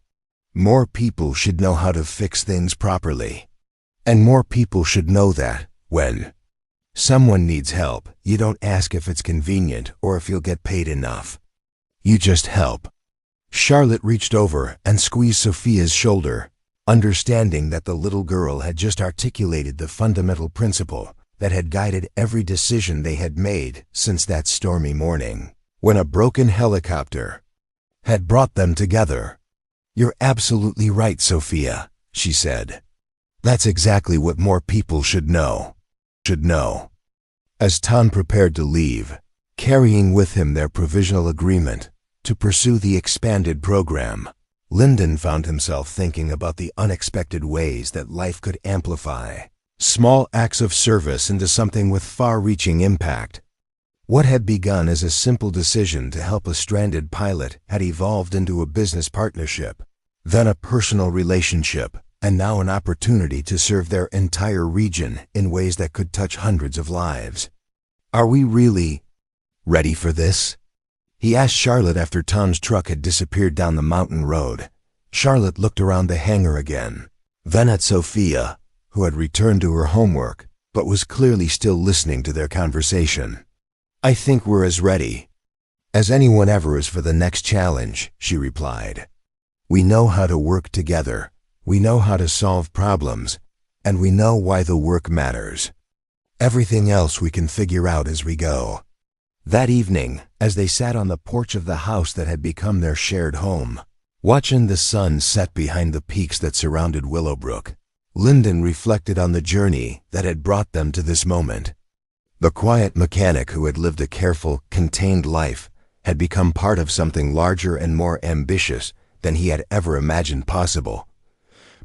S1: "More people should know how to fix things properly. And more people should know that, when someone needs help, you don't ask if it's convenient or if you'll get paid enough. You just help." Charlotte reached over and squeezed Sophia's shoulder, understanding that the little girl had just articulated the fundamental principle that had guided every decision they had made since that stormy morning, when a broken helicopter had brought them together. "You're absolutely right, Sophia," she said. "That's exactly what more people should know. As Tom prepared to leave, carrying with him their provisional agreement to pursue the expanded program, Lyndon found himself thinking about the unexpected ways that life could amplify small acts of service into something with far-reaching impact. What had begun as a simple decision to help a stranded pilot had evolved into a business partnership, then a personal relationship, and now an opportunity to serve their entire region in ways that could touch hundreds of lives. "Are we really ready for this?" he asked Charlotte after Tom's truck had disappeared down the mountain road. Charlotte looked around the hangar again, then at Sophia, who had returned to her homework, but was clearly still listening to their conversation. "I think we're as ready as anyone ever is for the next challenge," she replied. "We know how to work together, we know how to solve problems, and we know why the work matters. Everything else we can figure out as we go." That evening, as they sat on the porch of the house that had become their shared home, watching the sun set behind the peaks that surrounded Willowbrook, Lyndon reflected on the journey that had brought them to this moment. The quiet mechanic who had lived a careful, contained life had become part of something larger and more ambitious than he had ever imagined possible.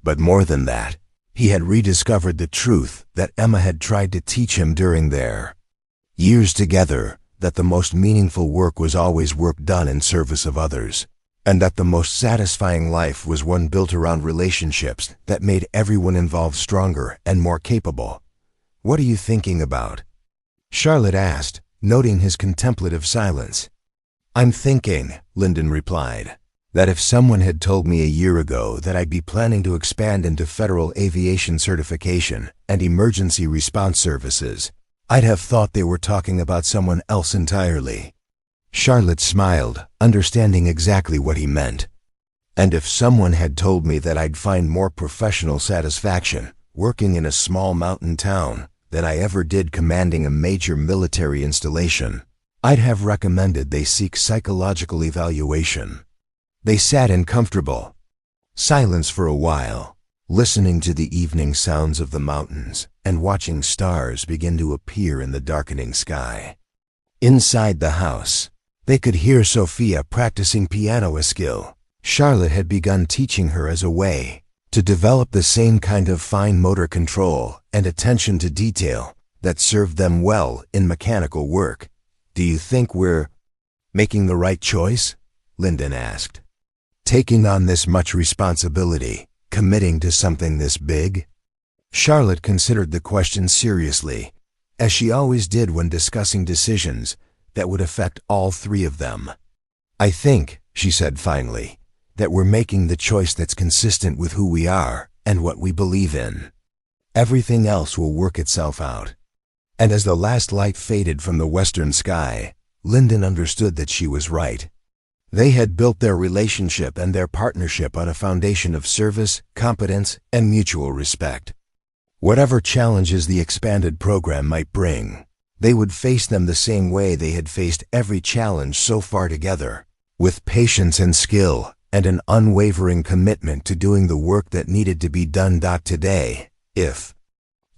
S1: But more than that, he had rediscovered the truth that Emma had tried to teach him during their years together, that the most meaningful work was always work done in service of others, and that the most satisfying life was one built around relationships that made everyone involved stronger and more capable. "What are you thinking about?" Charlotte asked, noting his contemplative silence. "I'm thinking," Lyndon replied, "that if someone had told me a year ago that I'd be planning to expand into federal aviation certification and emergency response services, I'd have thought they were talking about someone else entirely." Charlotte smiled, understanding exactly what he meant. "And if someone had told me that I'd find more professional satisfaction working in a small mountain town than I ever did commanding a major military installation, I'd have recommended they seek psychological evaluation." They sat in comfortable silence for a while, listening to the evening sounds of the mountains and watching stars begin to appear in the darkening sky. Inside the house, they could hear Sophia practicing piano a skill Charlotte had begun teaching her as a way to develop the same kind of fine motor control and attention to detail that served them well in mechanical work. "Do you think we're making the right choice?" Lyndon asked. "Taking on this much responsibility, committing to something this big?" Charlotte considered the question seriously, as she always did when discussing decisions that would affect all three of them. "I think," she said finally, "that we're making the choice that's consistent with who we are and what we believe in. Everything else will work itself out." And as the last light faded from the western sky, Lyndon understood that she was right. They had built their relationship and their partnership on a foundation of service, competence, and mutual respect. Whatever challenges the expanded program might bring, they would face them the same way they had faced every challenge so far together, with patience and skill and an unwavering commitment to doing the work that needed to be done. Today, if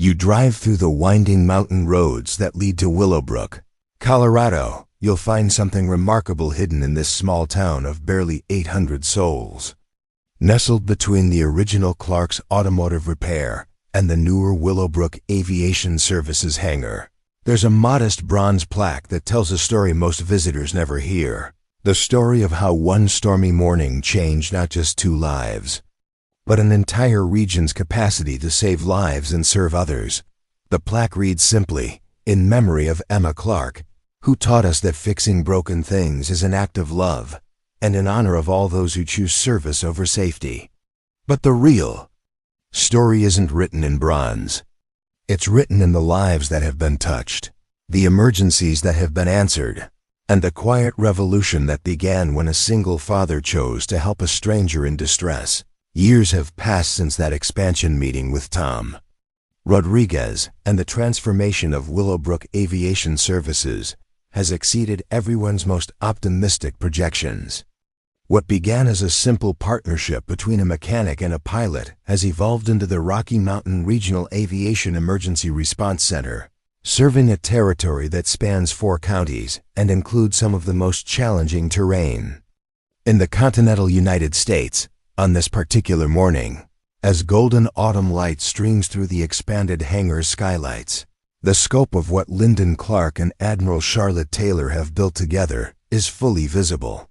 S1: you drive through the winding mountain roads that lead to Willowbrook, Colorado, you'll find something remarkable hidden in this small town of barely 800 souls. Nestled between the original Clark's Automotive Repair and the newer Willowbrook Aviation Services hangar, there's a modest bronze plaque that tells a story most visitors never hear. The story of how one stormy morning changed not just 2 lives, but an entire region's capacity to save lives and serve others. The plaque reads simply, "In memory of Emma Clark, who taught us that fixing broken things is an act of love, and in honor of all those who choose service over safety." But the real story isn't written in bronze. It's written in the lives that have been touched, the emergencies that have been answered, and the quiet revolution that began when a single father chose to help a stranger in distress. Years have passed since that expansion meeting with Tom Rodriguez, and the transformation of Willowbrook Aviation Services has exceeded everyone's most optimistic projections. What began as a simple partnership between a mechanic and a pilot has evolved into the Rocky Mountain Regional Aviation Emergency Response Center, serving a territory that spans 4 counties and includes some of the most challenging terrain in the continental United States. On this particular morning, as golden autumn light streams through the expanded hangar skylights, the scope of what Lyndon Clark and Admiral Charlotte Taylor have built together is fully visible.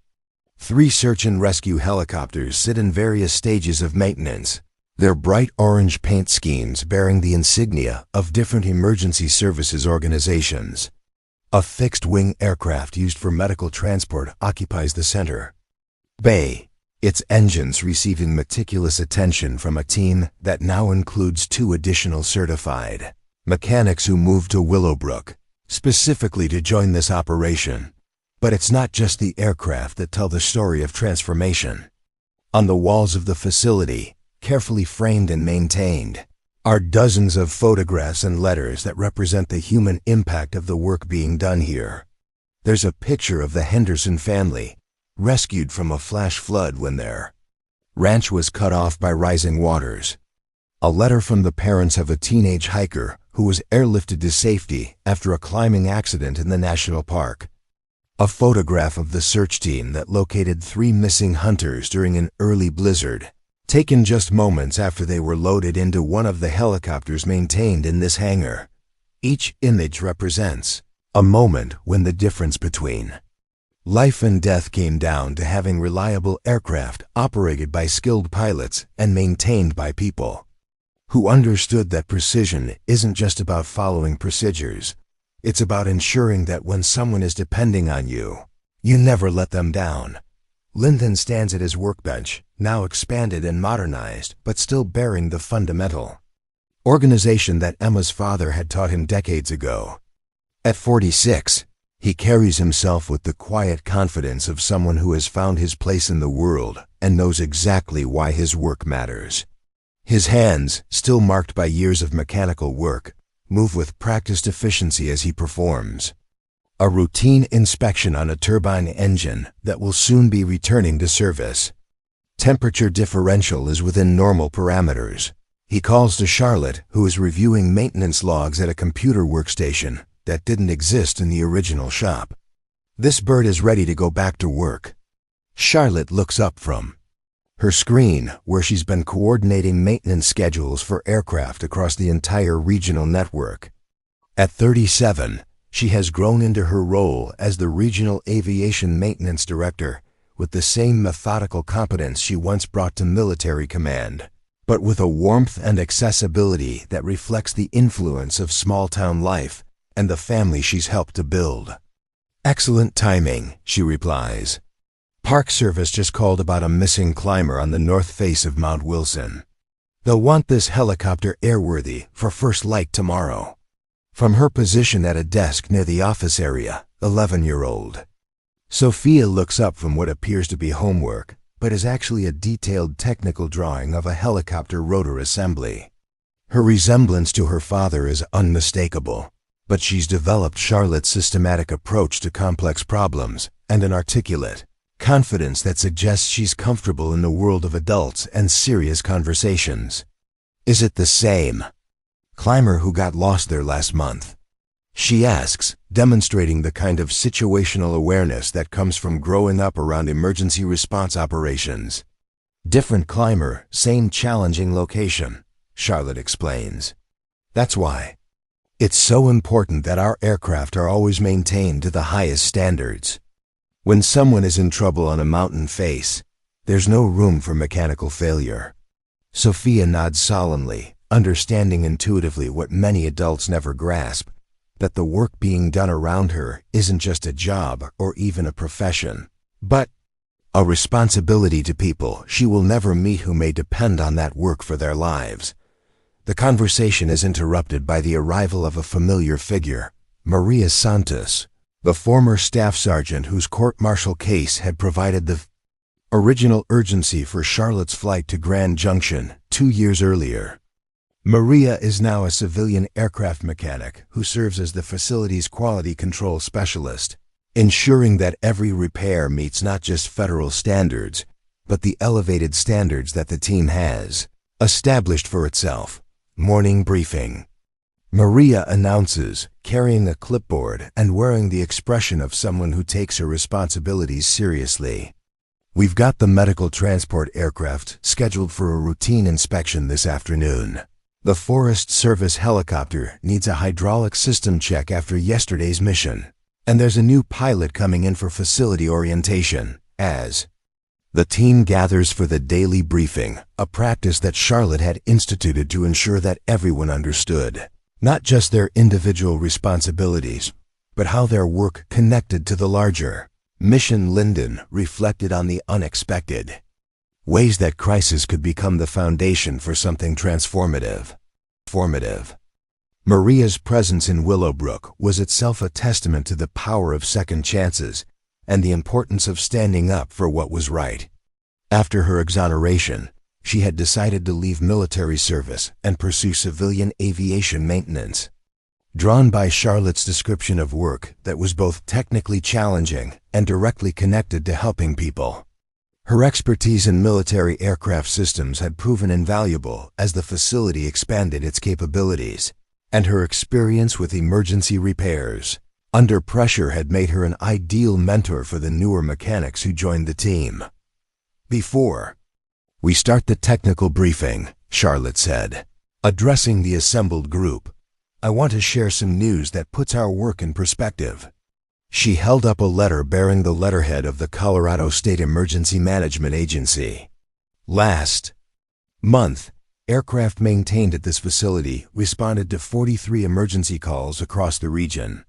S1: 3 search and rescue helicopters sit in various stages of maintenance, their bright orange paint schemes bearing the insignia of different emergency services organizations. A fixed-wing aircraft used for medical transport occupies the center bay, its engines receiving meticulous attention from a team that now includes 2 additional certified mechanics who moved to Willowbrook specifically to join this operation. But it's not just the aircraft that tell the story of transformation. On the walls of the facility, carefully framed and maintained, are dozens of photographs and letters that represent the human impact of the work being done here. There's a picture of the Henderson family, rescued from a flash flood when their ranch was cut off by rising waters. A letter from the parents of a teenage hiker who was airlifted to safety after a climbing accident in the national park. A photograph of the search team that located 3 missing hunters during an early blizzard, taken just moments after they were loaded into one of the helicopters maintained in this hangar. Each image represents a moment when the difference between life and death came down to having reliable aircraft operated by skilled pilots and maintained by people who understood that precision isn't just about following procedures. It's about ensuring that when someone is depending on you, you never let them down. Lyndon stands at his workbench, now expanded and modernized, but still bearing the fundamental organization that Emma's father had taught him decades ago. At 46, he carries himself with the quiet confidence of someone who has found his place in the world and knows exactly why his work matters. His hands, still marked by years of mechanical work, move with practiced efficiency as he performs a routine inspection on a turbine engine that will soon be returning to service. Temperature differential is within normal parameters. He calls to Charlotte, who is reviewing maintenance logs at a computer workstation that didn't exist in the original shop. This bird is ready to go back to work. Charlotte looks up from her screen, where she's been coordinating maintenance schedules for aircraft across the entire regional network. At 37, She has grown into her role as the Regional Aviation Maintenance Director with the same methodical competence she once brought to military command, but with a warmth and accessibility that reflects the influence of small-town life and the family she's helped to build. "Excellent timing," she replies. "Park Service just called about a missing climber on the north face of Mount Wilson. They'll want this helicopter airworthy for first light tomorrow." From her position at a desk near the office area, 11-year-old Sophia looks up from what appears to be homework, but is actually a detailed technical drawing of a helicopter rotor assembly. Her resemblance to her father is unmistakable, but she's developed Charlotte's systematic approach to complex problems and an articulate confidence that suggests she's comfortable in the world of adults and serious conversations. "Is it the same climber who got lost there last month?" she asks, demonstrating the kind of situational awareness that comes from growing up around emergency response operations. "Different climber, same challenging location," Charlotte explains. "That's why it's so important that our aircraft are always maintained to the highest standards. When someone is in trouble on a mountain face, there's no room for mechanical failure." Sophia nods solemnly, understanding intuitively what many adults never grasp, that the work being done around her isn't just a job or even a profession, but a responsibility to people she will never meet who may depend on that work for their lives. The conversation is interrupted by the arrival of a familiar figure, Maria Santos, the former staff sergeant whose court-martial case had provided the original urgency for Charlotte's flight to Grand Junction 2 years earlier. Maria is now a civilian aircraft mechanic who serves as the facility's quality control specialist, ensuring that every repair meets not just federal standards, but the elevated standards that the team has established for itself. Morning briefing. Maria announces, carrying a clipboard and wearing the expression of someone who takes her responsibilities seriously. "We've got the medical transport aircraft scheduled for a routine inspection this afternoon. The Forest Service helicopter needs a hydraulic system check after yesterday's mission, and there's a new pilot coming in for facility orientation." As the team gathers for the daily briefing, a practice that Charlotte had instituted to ensure that everyone understood not just their individual responsibilities, but how their work connected to the larger mission. Linden reflected on the unexpected ways that crisis could become the foundation for something transformative. Maria's presence in Willowbrook was itself a testament to the power of second chances and the importance of standing up for what was right. After her exoneration, she had decided to leave military service and pursue civilian aviation maintenance. Drawn by Charlotte's description of work that was both technically challenging and directly connected to helping people, her expertise in military aircraft systems had proven invaluable as the facility expanded its capabilities, and her experience with emergency repairs under pressure had made her an ideal mentor for the newer mechanics who joined the team. "Before we start the technical briefing," Charlotte said, addressing the assembled group, "I want to share some news that puts our work in perspective." She held up a letter bearing the letterhead of the Colorado State Emergency Management Agency. Last month, aircraft maintained at this facility responded to 43 emergency calls across the region.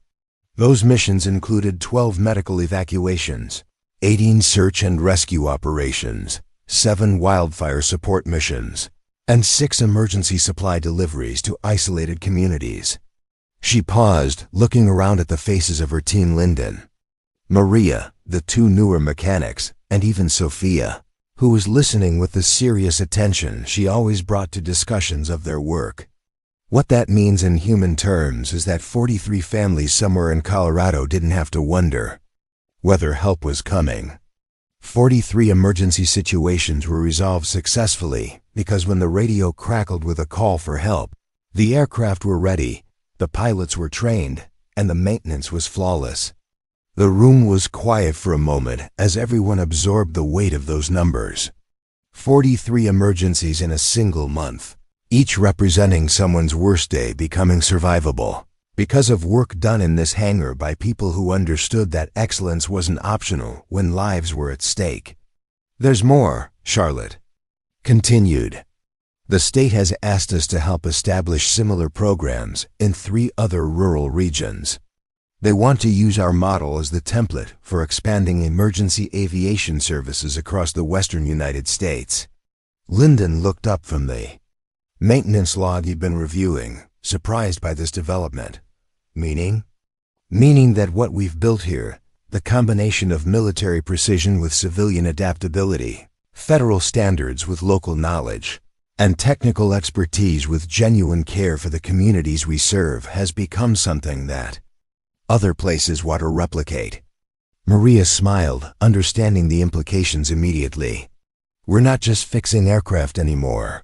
S1: Those missions included 12 medical evacuations, 18 search and rescue operations, 7 wildfire support missions, and 6 emergency supply deliveries to isolated communities. She paused, looking around at the faces of her team. Linden, Maria, the 2 newer mechanics, and even Sophia, who was listening with the serious attention she always brought to discussions of their work. What that means in human terms is that 43 families somewhere in Colorado didn't have to wonder whether help was coming. 43 emergency situations were resolved successfully because when the radio crackled with a call for help, the aircraft were ready, the pilots were trained, and the maintenance was flawless. The room was quiet for a moment as everyone absorbed the weight of those numbers. 43 emergencies in a single month, each representing someone's worst day becoming survivable. Because of work done in this hangar by people who understood that excellence wasn't optional when lives were at stake. There's more, Charlotte continued. The state has asked us to help establish similar programs in 3 other rural regions. They want to use our model as the template for expanding emergency aviation services across the western United States. Lyndon looked up from the maintenance log he'd been reviewing, surprised by this development. Meaning? Meaning that what we've built here, the combination of military precision with civilian adaptability, federal standards with local knowledge, and technical expertise with genuine care for the communities we serve, has become something that other places want to replicate. Maria smiled, understanding the implications immediately. We're not just fixing aircraft anymore.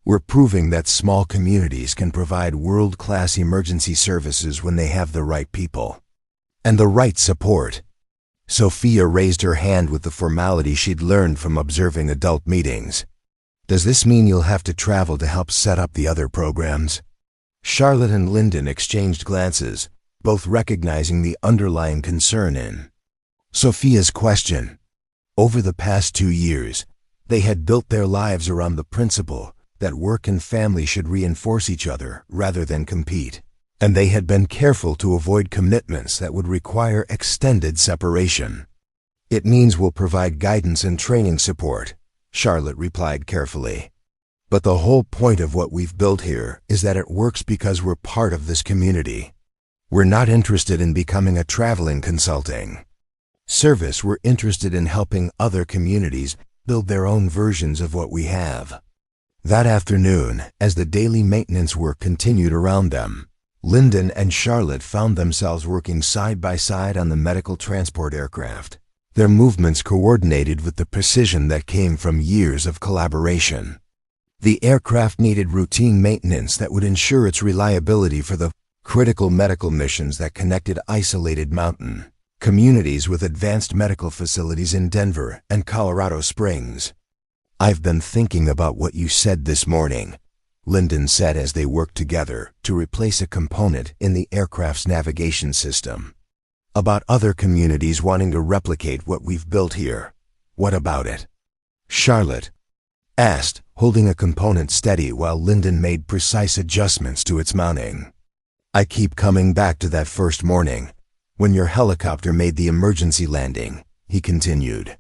S1: We're proving that small communities can provide world-class emergency services when they have the right people and the right support. Sophia raised her hand with the formality she'd learned from observing adult meetings. Does this mean you'll have to travel to help set up the other programs? Charlotte and Lyndon exchanged glances, both recognizing the underlying concern in Sophia's question. Over the past 2 years, they had built their lives around the principle that work and family should reinforce each other rather than compete, and they had been careful to avoid commitments that would require extended separation. It means we'll provide guidance and training support, Charlotte replied carefully. But the whole point of what we've built here is that it works because we're part of this community. We're not interested in becoming a traveling consulting service. We're interested in helping other communities build their own versions of what we have. That afternoon, as the daily maintenance work continued around them, Lyndon and Charlotte found themselves working side by side on the medical transport aircraft, their movements coordinated with the precision that came from years of collaboration. The aircraft needed routine maintenance that would ensure its reliability for the critical medical missions that connected isolated mountain communities with advanced medical facilities in Denver and Colorado Springs. I've been thinking about what you said this morning, Lyndon said as they worked together to replace a component in the aircraft's navigation system. About other communities wanting to replicate what we've built here. What about it? Charlotte asked, holding a component steady while Lyndon made precise adjustments to its mounting. I keep coming back to that first morning, when your helicopter made the emergency landing, he continued.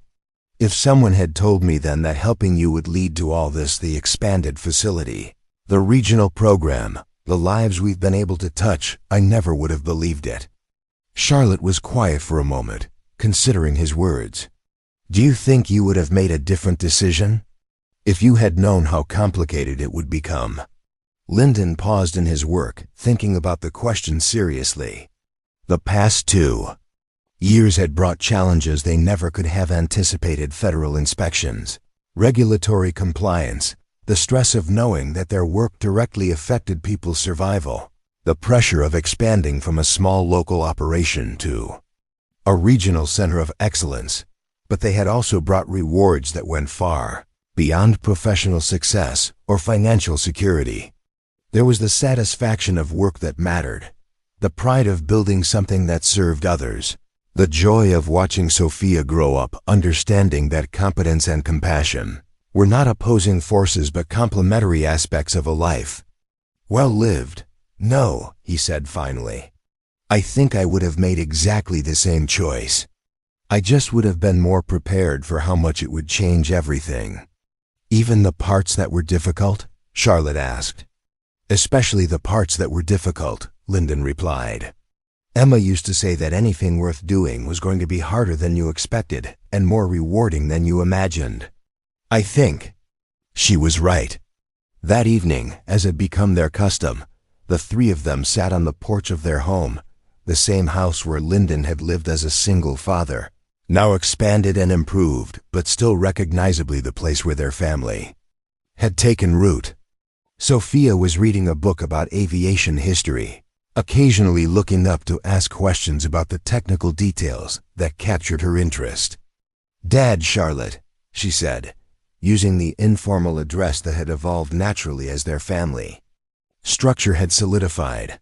S1: If someone had told me then that helping you would lead to all this, the expanded facility, the regional program, the lives we've been able to touch, I never would have believed it. Charlotte was quiet for a moment, considering his words. Do you think you would have made a different decision if you had known how complicated it would become? Lyndon paused in his work, thinking about the question seriously. The past 2 years had brought challenges they never could have anticipated: federal inspections, regulatory compliance, the stress of knowing that their work directly affected people's survival, the pressure of expanding from a small local operation to a regional center of excellence. But they had also brought rewards that went far beyond professional success or financial security. There was the satisfaction of work that mattered, the pride of building something that served others, the joy of watching Sophia grow up, understanding that competence and compassion were not opposing forces but complementary aspects of a life well lived. No, he said finally. I think I would have made exactly the same choice. I just would have been more prepared for how much it would change everything. Even the parts that were difficult? Charlotte asked. Especially the parts that were difficult, Lyndon replied. Emma used to say that anything worth doing was going to be harder than you expected and more rewarding than you imagined. I think she was right. That evening, as had become their custom, the 3 of them sat on the porch of their home, the same house where Lyndon had lived as a single father, now expanded and improved, but still recognizably the place where their family had taken root. Sophia was reading a book about aviation history, occasionally looking up to ask questions about the technical details that captured her interest. Dad, Charlotte, she said, using the informal address that had evolved naturally as their family structure had solidified.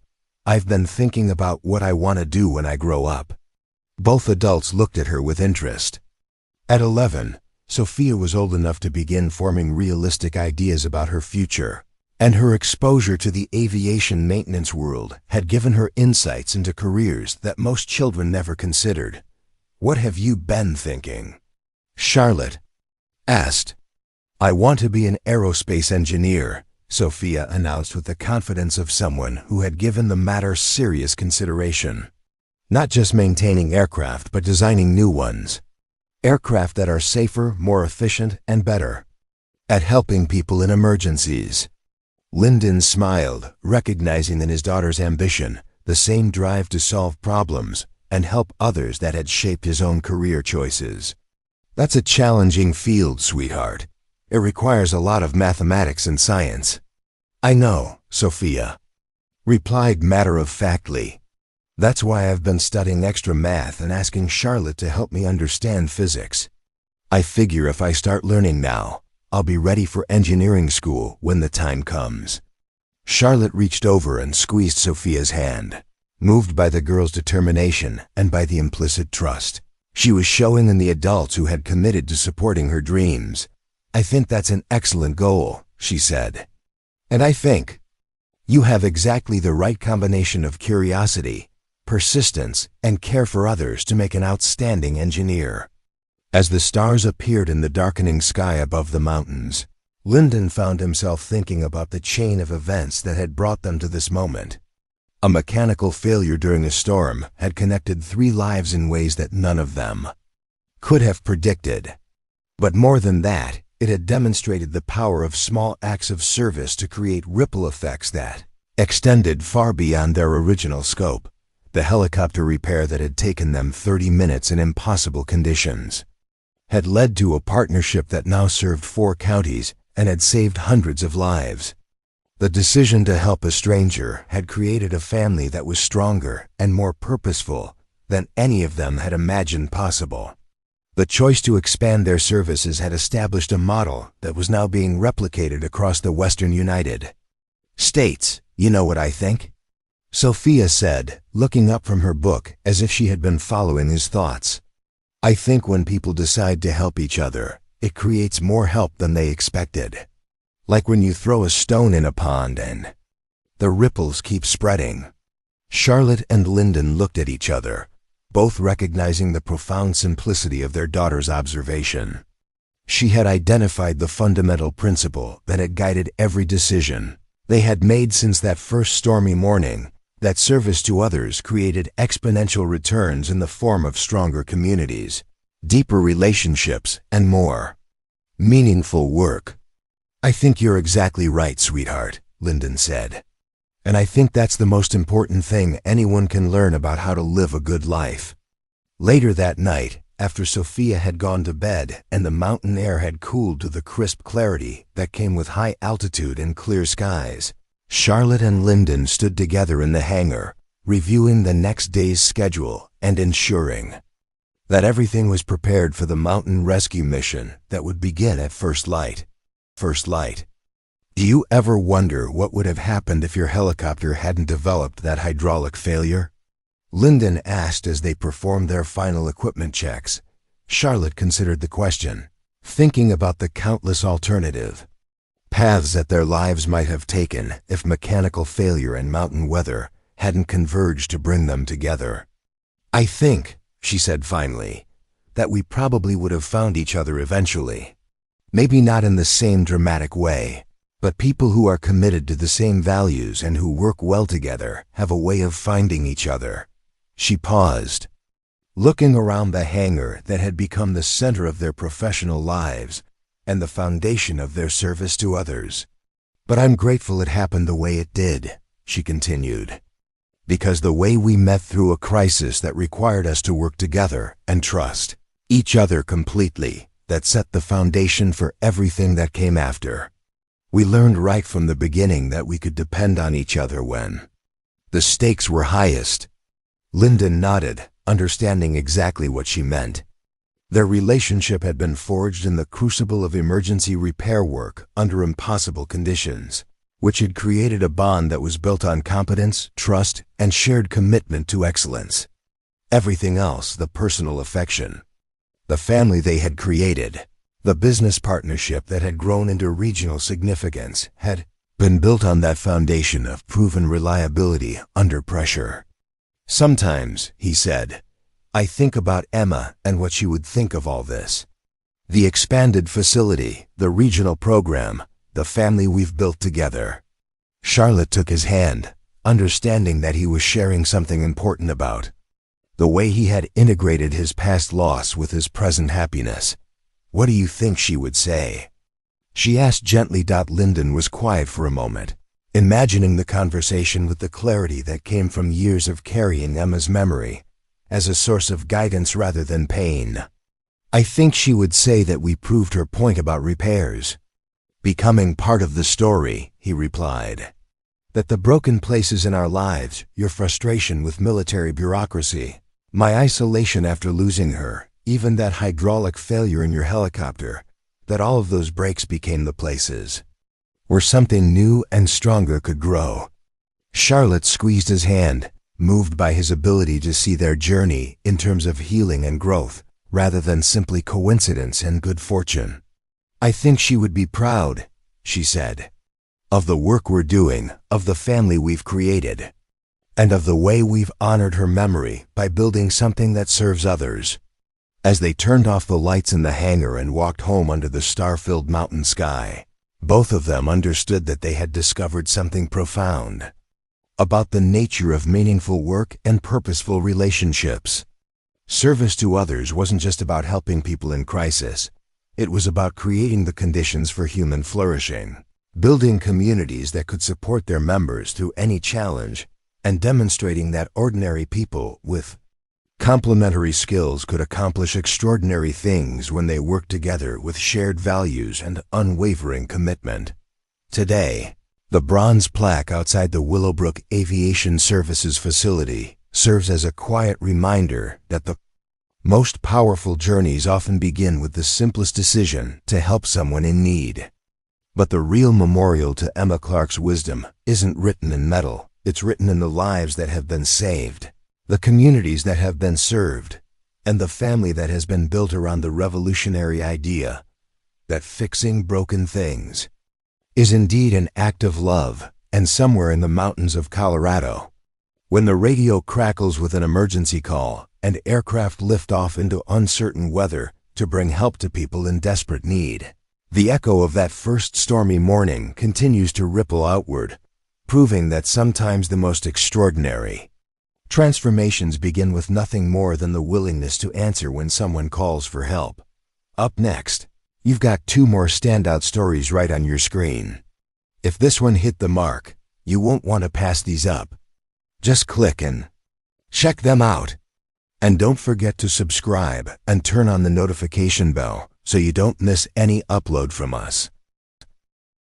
S1: I've been thinking about what I want to do when I grow up. Both adults looked at her with interest. At 11, Sophia was old enough to begin forming realistic ideas about her future, and her exposure to the aviation maintenance world had given her insights into careers that most children never considered. "What have you been thinking?" Charlotte asked. "I want to be an aerospace engineer," Sophia announced with the confidence of someone who had given the matter serious consideration. Not just maintaining aircraft, but designing new ones. Aircraft that are safer, more efficient, and better at helping people in emergencies. Lyndon smiled, recognizing in his daughter's ambition the same drive to solve problems and help others that had shaped his own career choices. "That's a challenging field, sweetheart. It requires a lot of mathematics and science." "I know," Sophia replied matter-of-factly. "That's why I've been studying extra math and asking Charlotte to help me understand physics. I figure if I start learning now, I'll be ready for engineering school when the time comes." Charlotte reached over and squeezed Sophia's hand, moved by the girl's determination and by the implicit trust she was showing in the adults who had committed to supporting her dreams. "I think that's an excellent goal," she said. "And I think you have exactly the right combination of curiosity, persistence, and care for others to make an outstanding engineer." As the stars appeared in the darkening sky above the mountains, Lyndon found himself thinking about the chain of events that had brought them to this moment. A mechanical failure during a storm had connected 3 lives in ways that none of them could have predicted. But more than that, it had demonstrated the power of small acts of service to create ripple effects that extended far beyond their original scope. The helicopter repair that had taken them 30 minutes in impossible conditions had led to a partnership that now served 4 counties and had saved hundreds of lives. The decision to help a stranger had created a family that was stronger and more purposeful than any of them had imagined possible. The choice to expand their services had established a model that was now being replicated across the Western United States. "You know what I think?" Sophia said, looking up from her book as if she had been following his thoughts. "I think when people decide to help each other, it creates more help than they expected. Like when you throw a stone in a pond and the ripples keep spreading." Charlotte and Lyndon looked at each other, both recognizing the profound simplicity of their daughter's observation. She had identified the fundamental principle that had guided every decision they had made since that first stormy morning, that service to others created exponential returns in the form of stronger communities, deeper relationships, and more meaningful work. "I think you're exactly right, sweetheart," Lyndon said. "And I think that's the most important thing anyone can learn about how to live a good life." Later that night, after Sophia had gone to bed and the mountain air had cooled to the crisp clarity that came with high altitude and clear skies, Charlotte and Lyndon stood together in the hangar, reviewing the next day's schedule and ensuring that everything was prepared for the mountain rescue mission that would begin at first light. First light. Do you ever wonder what would have happened if your helicopter hadn't developed that hydraulic failure? Lyndon asked as they performed their final equipment checks. Charlotte considered the question, thinking about the countless alternative paths that their lives might have taken if mechanical failure and mountain weather hadn't converged to bring them together. "I think," she said finally, "that we probably would have found each other eventually. Maybe not in the same dramatic way, but people who are committed to the same values and who work well together have a way of finding each other." She paused, looking around the hangar that had become the center of their professional lives and the foundation of their service to others. "But I'm grateful it happened the way it did," she continued, "because the way we met through a crisis that required us to work together and trust each other completely, that set the foundation for everything that came after. We learned right from the beginning that we could depend on each other when the stakes were highest." Lyndon nodded, understanding exactly what she meant. Their relationship had been forged in the crucible of emergency repair work under impossible conditions. which had created a bond that was built on competence, trust, and shared commitment to excellence. Everything else, the personal affection, the family they had created, the business partnership that had grown into regional significance, had been built on that foundation of proven reliability under pressure. "Sometimes," he said, "I think about Emma and what she would think of all this. The expanded facility, the regional program, the family we've built together." Charlotte took his hand, understanding that he was sharing something important about the way he had integrated his past loss with his present happiness. "What do you think she would say?" she asked gently. Lyndon was quiet for a moment, imagining the conversation with the clarity that came from years of carrying Emma's memory as a source of guidance rather than pain. "I think she would say that we proved her point about repairs becoming part of the story," he replied. "That the broken places in our lives, your frustration with military bureaucracy, my isolation after losing her, even that hydraulic failure in your helicopter, that all of those breaks became the places where something new and stronger could grow." Charlotte squeezed his hand, moved by his ability to see their journey in terms of healing and growth, rather than simply coincidence and good fortune. "I think she would be proud," she said, "of the work we're doing, of the family we've created, and of the way we've honored her memory by building something that serves others." As they turned off the lights in the hangar and walked home under the star-filled mountain sky, both of them understood that they had discovered something profound about the nature of meaningful work and purposeful relationships. Service to others wasn't just about helping people in crisis. It was about creating the conditions for human flourishing, building communities that could support their members through any challenge, and demonstrating that ordinary people with complementary skills could accomplish extraordinary things when they worked together with shared values and unwavering commitment. Today, the bronze plaque outside the Willowbrook Aviation Services facility serves as a quiet reminder that the most powerful journeys often begin with the simplest decision to help someone in need. But the real memorial to Emma Clark's wisdom isn't written in metal. It's written in the lives that have been saved, the communities that have been served, and the family that has been built around the revolutionary idea that fixing broken things is indeed an act of love. And somewhere in the mountains of Colorado, when the radio crackles with an emergency call and aircraft lift off into uncertain weather to bring help to people in desperate need, the echo of that first stormy morning continues to ripple outward, proving that sometimes the most extraordinary transformations begin with nothing more than the willingness to answer when someone calls for help. Up next, you've got two more standout stories right on your screen. If this one hit the mark, you won't want to pass these up. Just click and check them out. And don't forget to subscribe and turn on the notification bell so you don't miss any upload from us.